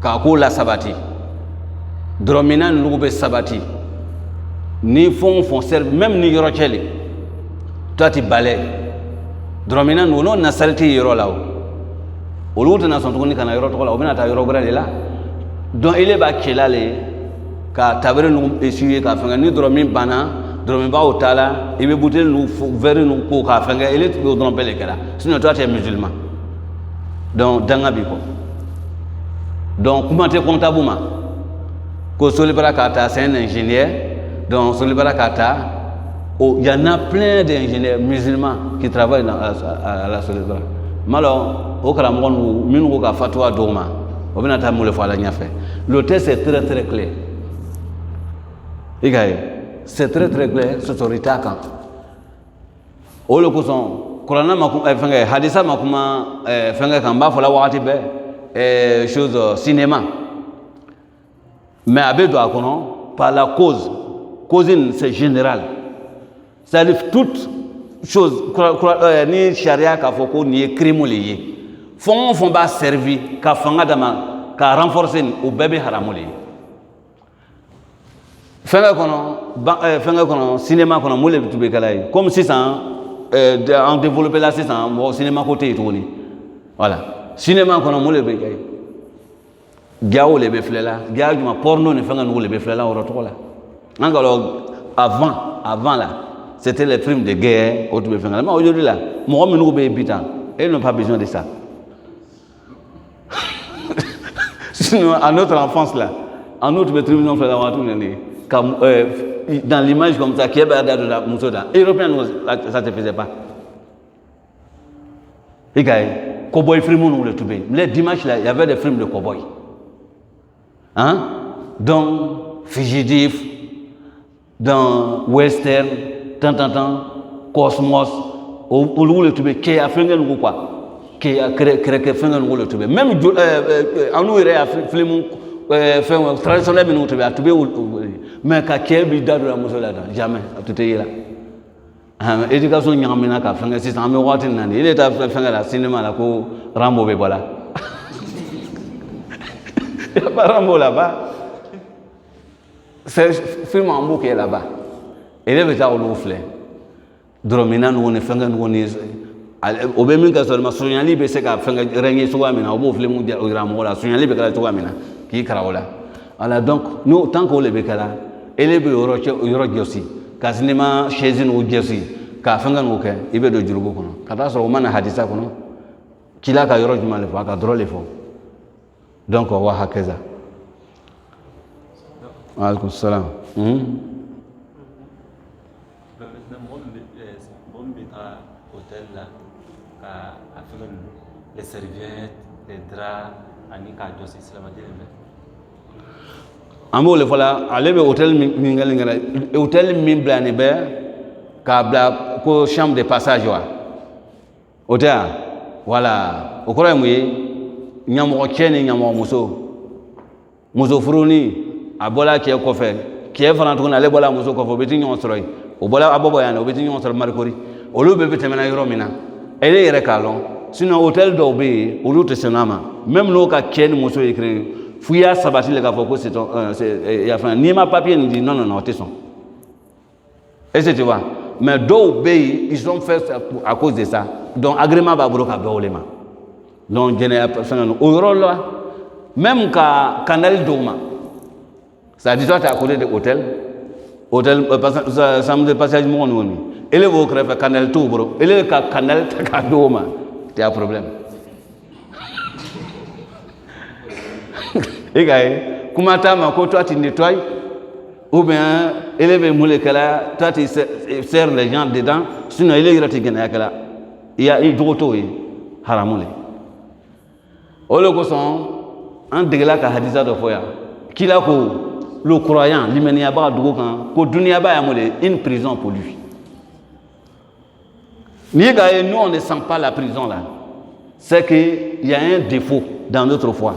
S1: ka ko la sabati doro minan lugube sabati ni font servi même ni yoro cheli toi tu balais doro minan no na salti yoro lawo oluta na son tuni kana yoro to la obina ta yoro grande là donc il est ba kelale ka tabre no essuyer ka fanga ni doro min bana doro min ba otala ibe boutel no verre no ko ka fanga il est doro pele kala sinon toi tu es musulman. Donc danga biko donc comment te comptable ma ko solibara kata c'est un ingénieur donc solibara kata il y en a plein d'ingénieurs musulmans qui travaillent à la solibara malo o kala mon minu ka fatwa doma o bina ta mole fala nya fait le test est très très clair c'est très très clair ce sorita kan o le ko son Corona fenga hadisa makuma fenga kamba fola wakati be chose cinéma mais abe do akono par la cause c'est général ça livre toute chose ni charia ka foko ni crime lié fond b'a servi ka fanga dama ka renforcer au bébé haramuli fenga kono cinéma kono mole tube kalay comme si ça en développer là c'est ça mo cinéma côté toni voilà cinéma kono mole be kay gawo le be flela gawo ma porno ne fenga no le be flela oro to la ngalo avant là c'était les films de guerre au tube fenga mais aujourd'hui là mo me no be habitant ils n'ont pas besoin de ça. Sinon, à notre enfance là, en notre maîtrise, on fait dans l'image comme ça, qui est de la Moussoda. Européen, ça ne se faisait pas. Et quand Cowboy Fremont, on le trouvait. Les dimanches là, il y avait des films de cowboy. Hein? Dans Fugitif, dans Western, tant, Cosmos, où le trouvait, qui a fait un quoi? Qui a créé le trouver. Même en nous, il y a film traditionnel, mais quand il y a des jamais, tout est là. L'éducation, il y a un peu de système, il est à faire le cinéma, là, pour Rambo, voilà. Il n'y a pas Rambo là-bas. C'est un film en bouquet là-bas. Il est déjà au flé. Dromina, nous, on est fait au même cas seulement sognali be se ka fenga rengé so amina obo flé mu dia ogram wala sognali be kala to amina ki karaola ala donc nous tant qu'on le be kala ele be yoro josi ka sinema chaise no josi ka fenga no ke ibe do jurugo kono kata so mana hadisa kono kila ka yoro jumale fa ka drole fo donc wa hakaza wa alaikum salam
S2: les serviettes, les draps, anika josi islama dileme.
S1: Amo le voilà, aller au hôtel mingalingala, hôtel minblani be, ka bla ko chambre de passage wa. Hôtel, voilà, au croire mouye, nyamo cheni nyamo muso furuni, abola qui est coffre, qui est franc aller bola muso coffre, beti nyon soroy, o bola abobo yana, beti nyon soroy marikori, o lo bebe temena yoromina, ele yere kalon. Sinon hôtel d'obé ou l'autre cinéma même nous quand Ken Mousso écrit fouilla sabati le gafoko c'est il y a fait ni ma papier ni dit non t'es son et c'est tu vois mais d'obé ils ont fait à cause de ça donc agrément ba broka baolema donc général personne au rôle là même quand canal doma ça dit toi à côté de hôtel ça me passage mon nom et le vous créer canal tout bro et le canal ta doma il y a un problème. Et comment toi tu nettoies ou bien élève molécula, toi tu sers les gens dedans, sinon il est gratis. Il y a une droto haramole. Au lieu que un dégât qu'a hadisa de foya, qu'il a le croyant, l'imméniaba drogan, que dunyaba yamole une prison pour lui. Nous, on ne sent pas la prison là. C'est qu'il y a un défaut dans notre foi.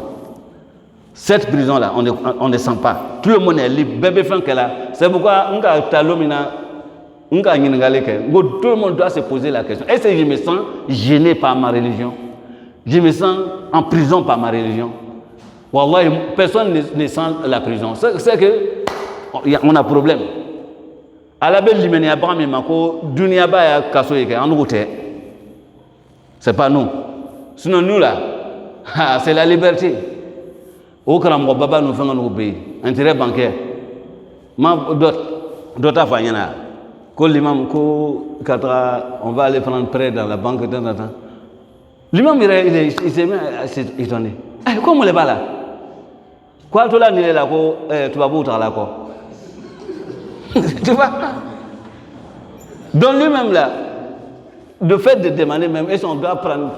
S1: Cette prison là, on ne sent pas. Tout le monde est libre. Bébé fin qu'elle a. C'est pourquoi tout le monde doit se poser la question. Est-ce que je me sens gêné par ma religion? Je me sens en prison par ma religion. Wallah, personne ne sent la prison. C'est qu'on a problème. À la belle limene Abraham et Mako, Dunia Baya Kasoyeke, en route. C'est pas nous. Sinon, nous là, c'est la liberté. Au Karambo Baba nous faisons nos pays. Intérêt bancaire. D'autres faillana. L'imam, on va aller prendre prêt dans la banque de temps en temps. L'imam, il s'est mis à s'étonner. Comment les là? Quoi, tu l'as dit là, tu vas bouger là, quoi. Tu vois? Donc lui-même là, le fait de demander même, est-ce qu'on doit prendre,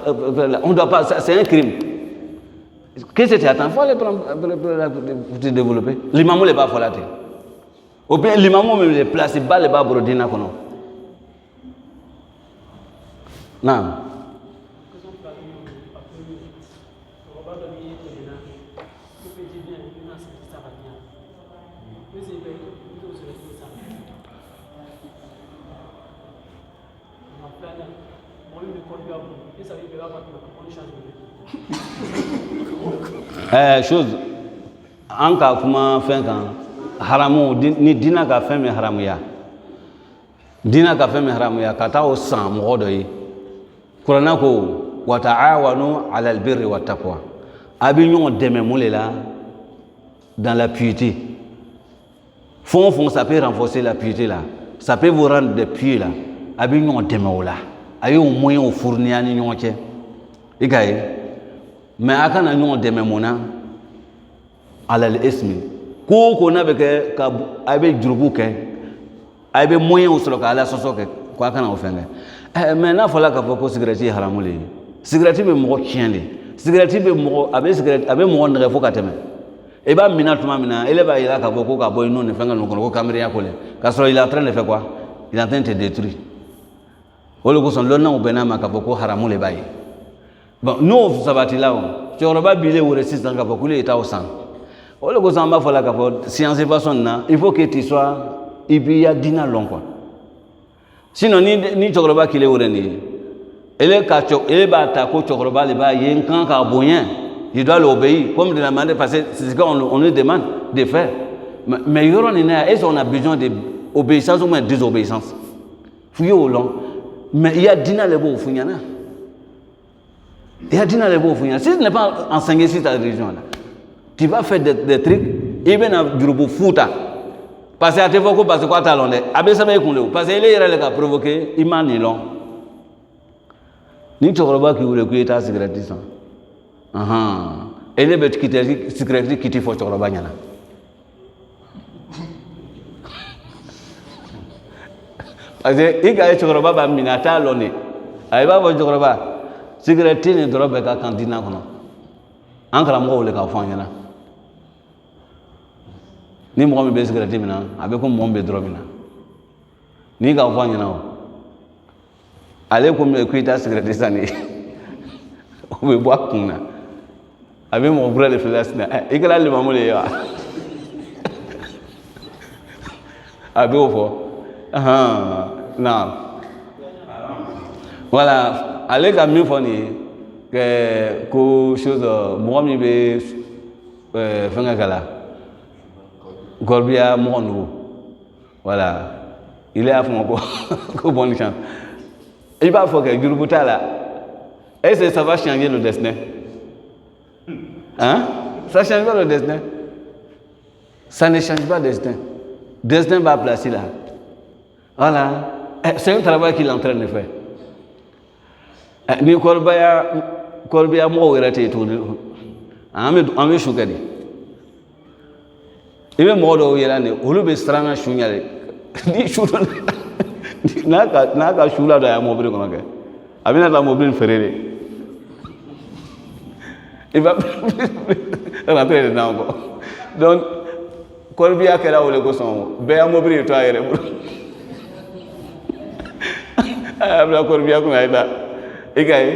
S1: on doit pas, c'est un crime. Qu'est-ce que tu attends? Il faut aller prendre pour te développer. L'imam n'est pas folaté. Ou bien l'imam même les place, il bat les bas brodina kono. Non.
S3: on lui reconnaît et ça veut dire qu'on change de vie.
S1: chose an ka kuma fɛn kan haramu ni dina ka fɛn min haramuya dina ka fɛn min haramuya ka taa o san mɔgɔ dɔ ye kuranna ko wa ta'awanu 'ala al-birri wat taqwa a bɛ ɲɔgɔn dɛmɛ mun de la dans la piété fond ça peut renforcer la piété là ça peut vous rendre des pieux là a bɛ ɲɔgɔn dɛmɛ o la a y'o moyen fourni ni ɲɔgɔn cɛ i ka ye mais a kana ɲɔgɔn dɛmɛ mun na alal ismi ko n'a bɛ kɛ ka a bɛ jurugu kɛ a bɛ moyen sɔrɔ ka ala sɔsɔ kɛ ko a kana o fɛn kɛ mais n'a fɔra k'a fɔ ko cigarette haramu le ye cigarette bɛ mɔgɔ tiɲɛ de cigarette bɛ mɔgɔ a bɛ mɔgɔ nɛgɛ fo ka tɛmɛ i b'a minɛ tuma min na ele b'a yira k'a fɔ ko ka bɔ i n'o ni fɛn ka ninnu kɔnɔ ko kameriya ko le k'a sɔrɔ il est en train de faire quoi il est en train de te détruire o de kosɔn lɔnnaw bɛnn'a ma k'a fɔ ko haramu le b'a ye bon n'o sabatila o cɛkɔrɔba bilen wele sisan k'a fɔ k'olu ye taa o san o de kosɔn an b'a fɔ la k'a fɔ science façon na il faut que tu sois i b'i ya dina lɔn quoi sinon ni cɛkɔrɔba kelen wele nin ye ele b'a ta ko cɛkɔrɔba le b'a ye n kan k'a bonya il doit l'obéir comme de la manière parce que c'est ce qu'on nous demande de faire mais yɔrɔ nin na est-ce qu'on a besoin d'obéissance ou bien de désobéissance fou ye o lɔn mais il y a dina le b'o f'u ɲɛna il y a dina le b'o f'u ɲɛna si tu n'es pas enseigné sur ta religion là tu vas faire des trucs i bɛna jurubu fu ta parce que a tɛ fɔ ko parce que k'a t'a lɔn dɛ a bɛ sɛbɛn i kun de parce que ele yɛrɛ le ka provoquer i ma nin lɔn ni cɛkɔrɔba k'i wele k'i ye taa cigarette san ele bɛ cigarette kiti fɔ cɛkɔrɔba ɲɛna parce que i ka ye cɛkɔrɔba b'a minɛ a t'a lɔn de a b'a fɔ cɛkɔrɔba cigarette nin dɔrɔn bɛ ka kan dina kɔnɔ an karamɔgɔw le k'a fɔ an ɲɛna ni mɔgɔ min bɛ cigarette min na a bɛ ko mɔgɔ min bɛ dɔrɔn min na ni k'a fɔ an ɲɛna o ale ko i t'a cigarette san de o bɛ bɔ a kun na a bɛ mɔgɔ kura de filɛ sinna i kɛra limamu de ye wa a bɛ o fɔ naam voilà ale ka min fɔ nin ye ko chose mɔgɔ min bɛ fɛnkɛ kɛ la gɔribuya mɔgɔ nugu voilà il y'a fɔ ko bonne chance i b'a fɔ kɛ jurubu t'a la est-ce que ça va changer le destin hein ça change pas le destin ça ne change pas le destin va placer là voilà c'est un travail qu'il est en train de faire ni kɔrɔbaya mɔgɔw yɛrɛ tɛ yen tuguni an bɛ su kɛ de i bɛ mɔgɔ dɔw yɛlɛ de olu bɛ siran ka su ɲɛ de ni su dɔ n'a ka su la dɔ a ye mɔbili kɔnɔ kɛ a bɛna taa mɔbili feere de i va rentrer dedans quoi donc kɔrɔbaya kɛra o de kosɔn bɛɛ ya mɔbili de to a yɛrɛ bolo a bila kɔrɔbaya kun a ye ta i ka ye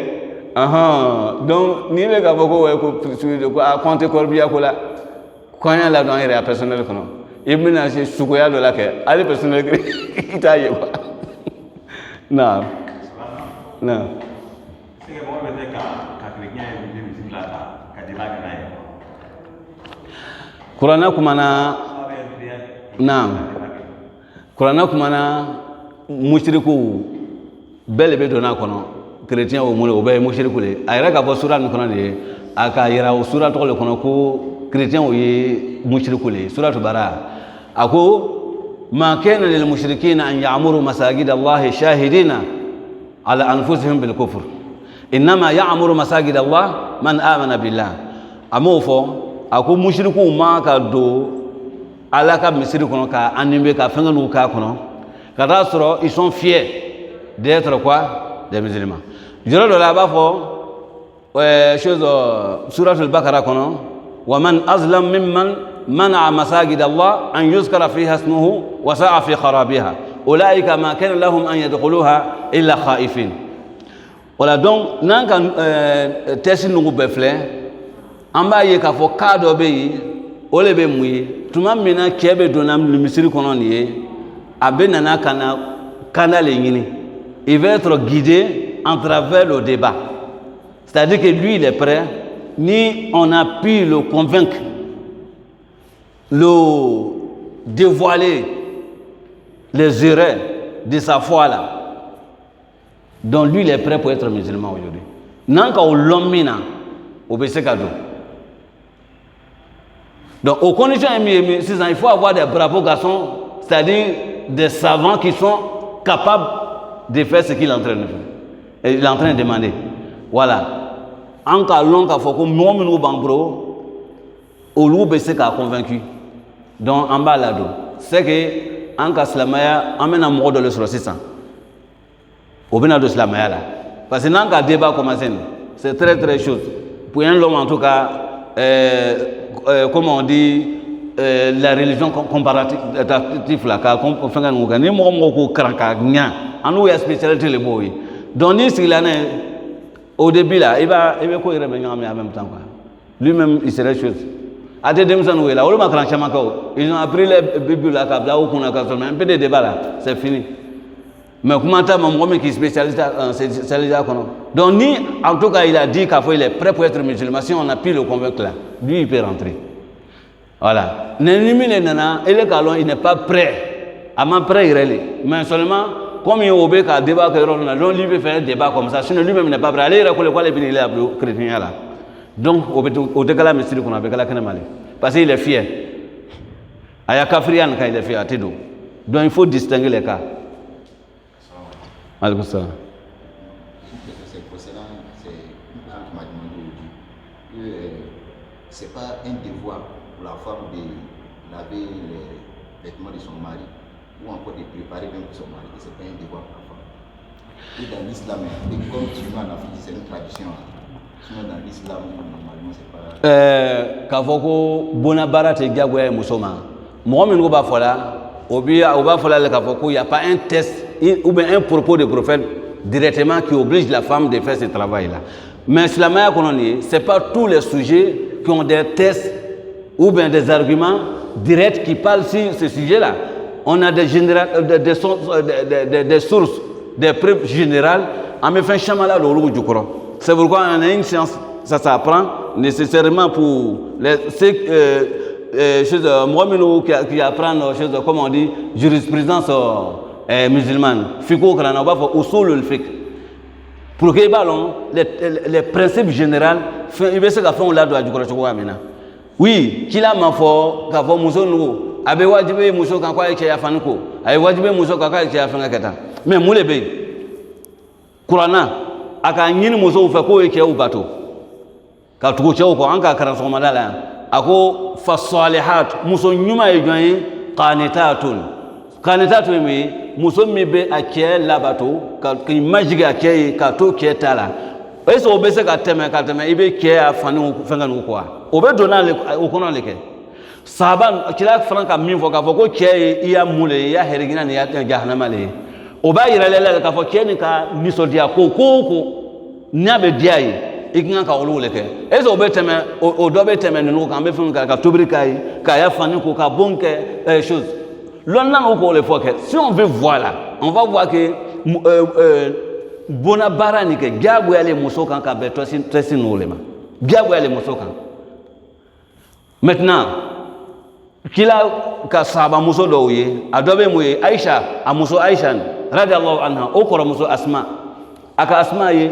S1: donc n'i bɛ k'a fɔ ko a kɔn tɛ kɔrɔbaya ko la kɔɲɔ la don an yɛrɛ ya personnel kɔnɔ i bɛna se suguya dɔ la kɛ hali personnel i t'a ye quoi naam naam. kuranna kumana naam kuranna kumana mushrikuw bɛɛ de bɛ donna kɔnɔ chrétien o mun o bɛɛ ye mushriku le a yɛrɛ ka fɔ sura nin kɔnɔ de ye a ka yira o sura tɔgɔ le kɔnɔ ko chrétien o ye mushriku le suratu bara a ko ma kana lil mushrikina an ya'muru masajid Allah shahidina ala anfusihim bil kufr innama ya'muru masajid Allah man amana billah amo fɔ a ko mushrikuw ma ka don ala ka misiri kɔnɔ ka animer ka fɛngɛ n'u k'a kɔnɔ ka taa sɔrɔ ils sont fiers d'être quoi des musulmans yɔrɔ dɔ la a b'a fɔ chose suratul bakara kɔnɔ wa man azlam mimman منع مساجد الله أن يذكر فيها اسمه وسعى في خرابها أولئك ما كان لهم أن يدخلوها إلا خائفين voilà donc n'an ka tɛsi nugu bɛɛ filɛ an b'a ye k'a fɔ cas dɔ bɛ yen o de bɛ mun ye tuma min na cɛ bɛ donna misiri kɔnɔ nin ye a bɛ nana ka na kanda le ɲini il va être guidé en travers le débat C'est-à-dire que lui, il est prêt, ni on a pu le convaincre, le dévoiler les erreurs de sa foi là. Donc lui, il est prêt pour être musulman aujourd'hui. Nanka ou l'homme au Bessekado. Donc, aux conditions, il faut avoir des bravos garçons, c'est-à-dire des savants qui sont capables de faire ce qu'il est en train de faire. Et il est en train de demander. Voilà. En cas long, il faut que nous bambro, au loup a convaincu. Donc, en bas là-dedans, c'est que en cas slamaya, amène un mot de le sur 600. Au bénin de slamaya là. Parce que dans le débat commencé, c'est très très chose. Pour un homme en tout cas, comment on dit, la religion comparative là, on fait un mot, ni moi moi cranka nia, en nous il y a spécialité les boys. Donc ni s'il en est au début là, il va quoi il revenir en même temps quoi. Lui-même il serait chose. À des démissions où il a, on m'a cranché ils ont appris les bibles là, là où on a cassé, un peu de débat là, c'est fini. Mais comment t'as mon homme qui est spécialiste donc ni en tout cas il a dit qu'il est prêt pour être musulman. Si on a pu le convaincre là, lui il peut rentrer. Voilà. L'ennemi il n'est pas prêt. À ma prêt il est. Mais seulement comme il obéit qu'à débat que donc lui veut faire un débat comme ça. Sinon lui-même n'est pas prêt. Allez reculer quoi les il est plus chrétien là. Donc au décalage monsieur qu'on appelle la canamale. Parce qu'il est fier. Aya kafrian quand il est fier à Tédou. Donc il faut distinguer les cas. Alaikum salam.
S3: C'est procédant, c'est une personne qui m'a demandé aujourd'hui que c'est pas un devoir pour la femme de laver les vêtements de son mari ou encore de préparer même pour son mari, que c'est pas un devoir pour la femme. Et dans l'islam, et comme tu vois en Afrique, c'est une tradition. Sinon dans l'islam, normalement, c'est pas...
S1: Kafoko bonabara te gagwe musoma. Moi même ba fola, oba fola le kafoko, il y a pas un test ou bien un propos de prophète directement qui oblige la femme de faire ce travail-là. Mais sur la manière qu'on est, ce n'est pas tous les sujets qui ont des tests ou bien des arguments directs qui parlent sur ce sujet-là. On a des sources, des preuves générales. En me fait chamala le du Coran. C'est pourquoi on a une science, ça s'apprend nécessairement pour les choses, moi qui apprennent comment on dit, jurisprudence musulmane, fiqh krana ba fa usul al fiqh pour que ballon les principes généraux il veut se ka fon la do ajukoro choko amina oui kila mafo ka fo muso nugo abe wajibe muso kan kwa ya faniko ay wajibe muso kan kwa ya fanga kata mais mule be qur'ana aka nyini muso fa ko yake u bato ka tugo chewo ko an ka karan so malala ako fa salihat muso nyuma e joyin qanitatun mi muso mi be a kɛ labato ka majigi a kɛ ye ka to kɛ ta la est-ce que o bɛ se ka tɛmɛ i bɛ kɛ a fani fɛn kan quoi o bɛ donna o kɔnɔ le kɛ sahaba kira fana ka min fɔ k'a fɔ ko cɛ ye i y'a mun le ye i y'a hɛrɛgina ni i y'a jahanama le ye o b'a yira la k'a fɔ cɛ ni ka nisɔndiya ko n'a bɛ diya ye i kan ka olu le kɛ est-ce que o bɛ tɛmɛ o dɔ bɛ tɛmɛ ninnu kan an bɛ fɛn ka tobili k'a ye k'a y'a fani ko ka bon kɛ chose. Si on veut voir là, on va voir que bonabara ni ke gabu ya le musokan ka beto sin nolema. Gabu ya le musokan. Maintenant, kila ka sahaba muso do ye, adobe moye Aisha, a muso Aisha radiyallahu anha, o koro muso Asma. Aka Asma ye,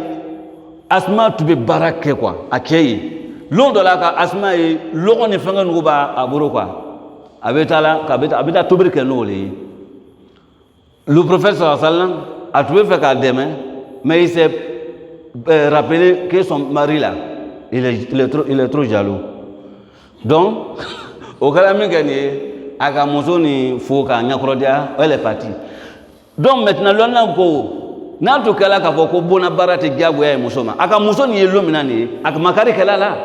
S1: Asma tube barake quoi, akeye. Londo la ka Asma ye, logo ni fanga nguba aburo quoi. Abeta tobir ke no le le prophète sallallahu alayhi wa sallam a trouvé fait qu'à demain mais il s'est rappelé que son mari là il est trop jaloux donc au cas où gagné aga mozo ni fo ka nyakrodia elle est partie donc maintenant l'on ko na to kala ka ko bona barate gabu ya musoma aka muso ni yelo minani aka makari kala la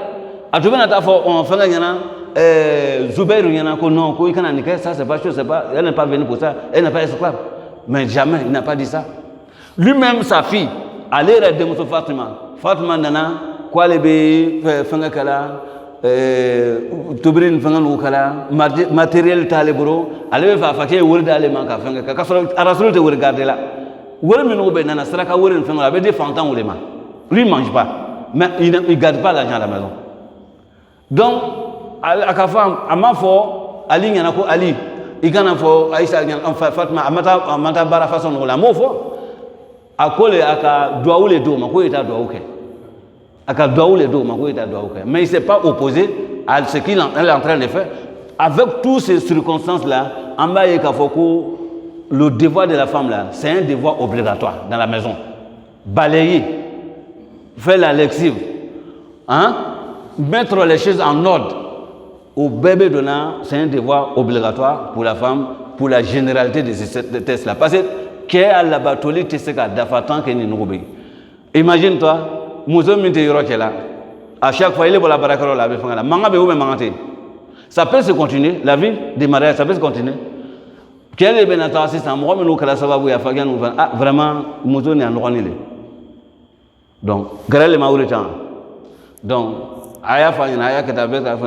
S1: atume na ta fo on fanga nyana Zubair il y en a non, ça c'est pas chose, c'est pas, elle n'est pas venue pour ça, elle n'est pas esclave. Mais jamais, il n'a pas dit ça. Lui-même, sa fille, allait aider Moussa Fatima. Fatima nana, quoi les bé, fanga kala, tubrin fanga kala, matériel talebro, allait faire fakir ou d'aller manquer fanga kala. Quand Rasoul te regarde là, ou le menu nana, sera qu'à ou une fanga, avec des fantômes ou les mains. Lui mange pas. mais il ne garde pas l'argent à la maison. Donc, à la femme, à ma foi, Ali, il y en a quoi Ali, il y en a quoi Aïssa, il y en a Fatma, à Mata Bara façon de la mot fort. À quoi doit ou les deux, ma quoi est à doigt ok. À doit ou les deux, ma quoi est à doigt ok. Mais il ne s'est pas opposé à ce qu'il est en train de faire. Avec toutes ces circonstances-là, en bas, il y a le devoir de la femme là, c'est un devoir obligatoire dans la maison. Balayer, faire la lessive, hein? Mettre les choses en ordre au bébé donnant, c'est un devoir obligatoire pour la femme, pour la généralité de ces tests-là. Parce que la batoli te seka d'afatan que nous obéit. Imagine-toi, Mousso Minte Yoro qui est là. À chaque fois, il est pour la barakaro là, manga be ou mangate. Ça peut se continuer, la vie des mariages, ça peut se continuer. Quel est bien attendu, c'est un moment où nous avons ah vraiment, Mousso n'est en droit ni. Donc, grâce à Mauritan. Donc, aya fanya aya kitabe ka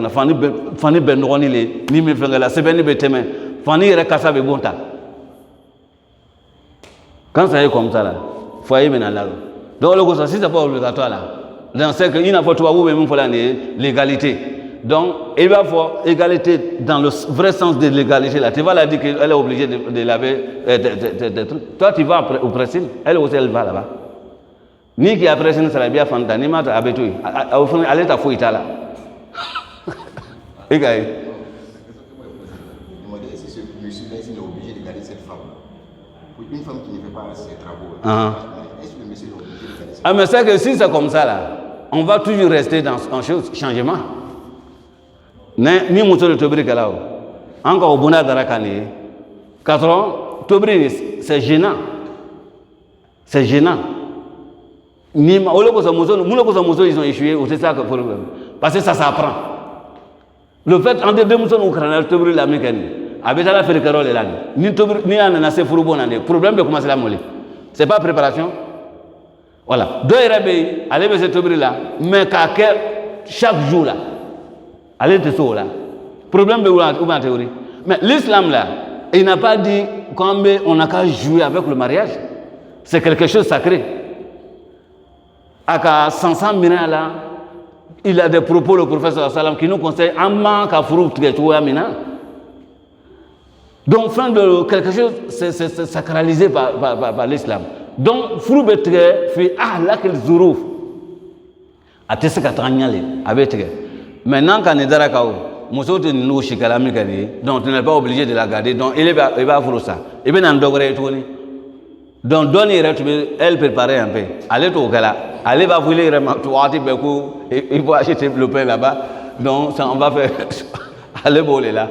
S1: fani ben roni le ni me fengala sebeni beteme fani re kasa be bonta quand ça est comme ça là foyer menala donc le ça si c'est pas obligatoire là dans ce que il n'a pas toi ou même faut la légalité donc il va faut égalité dans le vrai sens de l'égalité là tu vas la dire qu'elle est obligée de laver des trucs toi tu vas au pressing elle aussi elle va là-bas ni qui après ça sera bien fanta ni mata abetui au fond aller ta fouille là et gars
S3: si ce monsieur là il est obligé de garder cette femme pour une femme qui ne fait pas ses travaux est-ce que le monsieur est obligé de garder cette femme?
S1: Mais c'est que si c'est comme ça là on va toujours rester dans un changement ni moto de tobri là encore au bona darakani 4 ans tobri c'est gênant ni ma olo ko sa mozo ils ont échoué ou c'est ça que problème parce que ça s'apprend le fait en deux mozo on crana tobri la mécanique avec la faire carole là ni tobri ni ana se furu bonane problème de commencer la moller c'est pas préparation voilà do irabe aller be ce tobri là mais chaque jour là aller te so là problème de ou en théorie mais l'islam là il n'a pas dit combien on n'a qu'à jouer avec le mariage c'est quelque chose de sacré. À 500 minutes là, il a des propos, le professeur Salam, qui nous conseille un manque à furu mina. Donc, fin de quelque chose, c'est sacralisé par l'islam. Donc, furu betre fait là qu'il zourouf. A tese katanyale, avec maintenant, quand il est darakao, Mousso te nous chikalami kadi, donc tu n'es pas obligé de la garder, donc il va faire ça. Et bien, en dogre et tout. Donc, donner, elle préparer un peu. Allez, tout là. Allez, va vouloir il faut acheter le pain là-bas. Donc, ça, on va faire. Allez, voler là.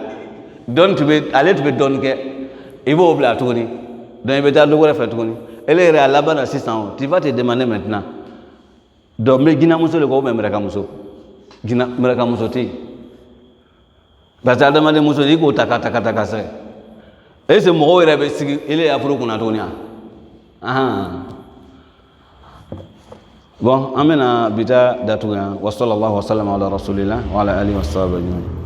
S1: Donc, allez, tu peux donner. Il va au plat tourner. Donc, il va te faire tourner. Elle est là-bas dans 600 ans. Tu vas te demander maintenant. Donc, mais Gina Mousso, le gros, même Rakamuso. Gina Rakamuso, tu. Parce que tu as demandé Mousso, il faut taka. Et c'est mon il est à Furukunatonia. Bon, amena bita datunya wa sallallahu wa sallam ala rasulillah wa ala alihi wa sahbihi.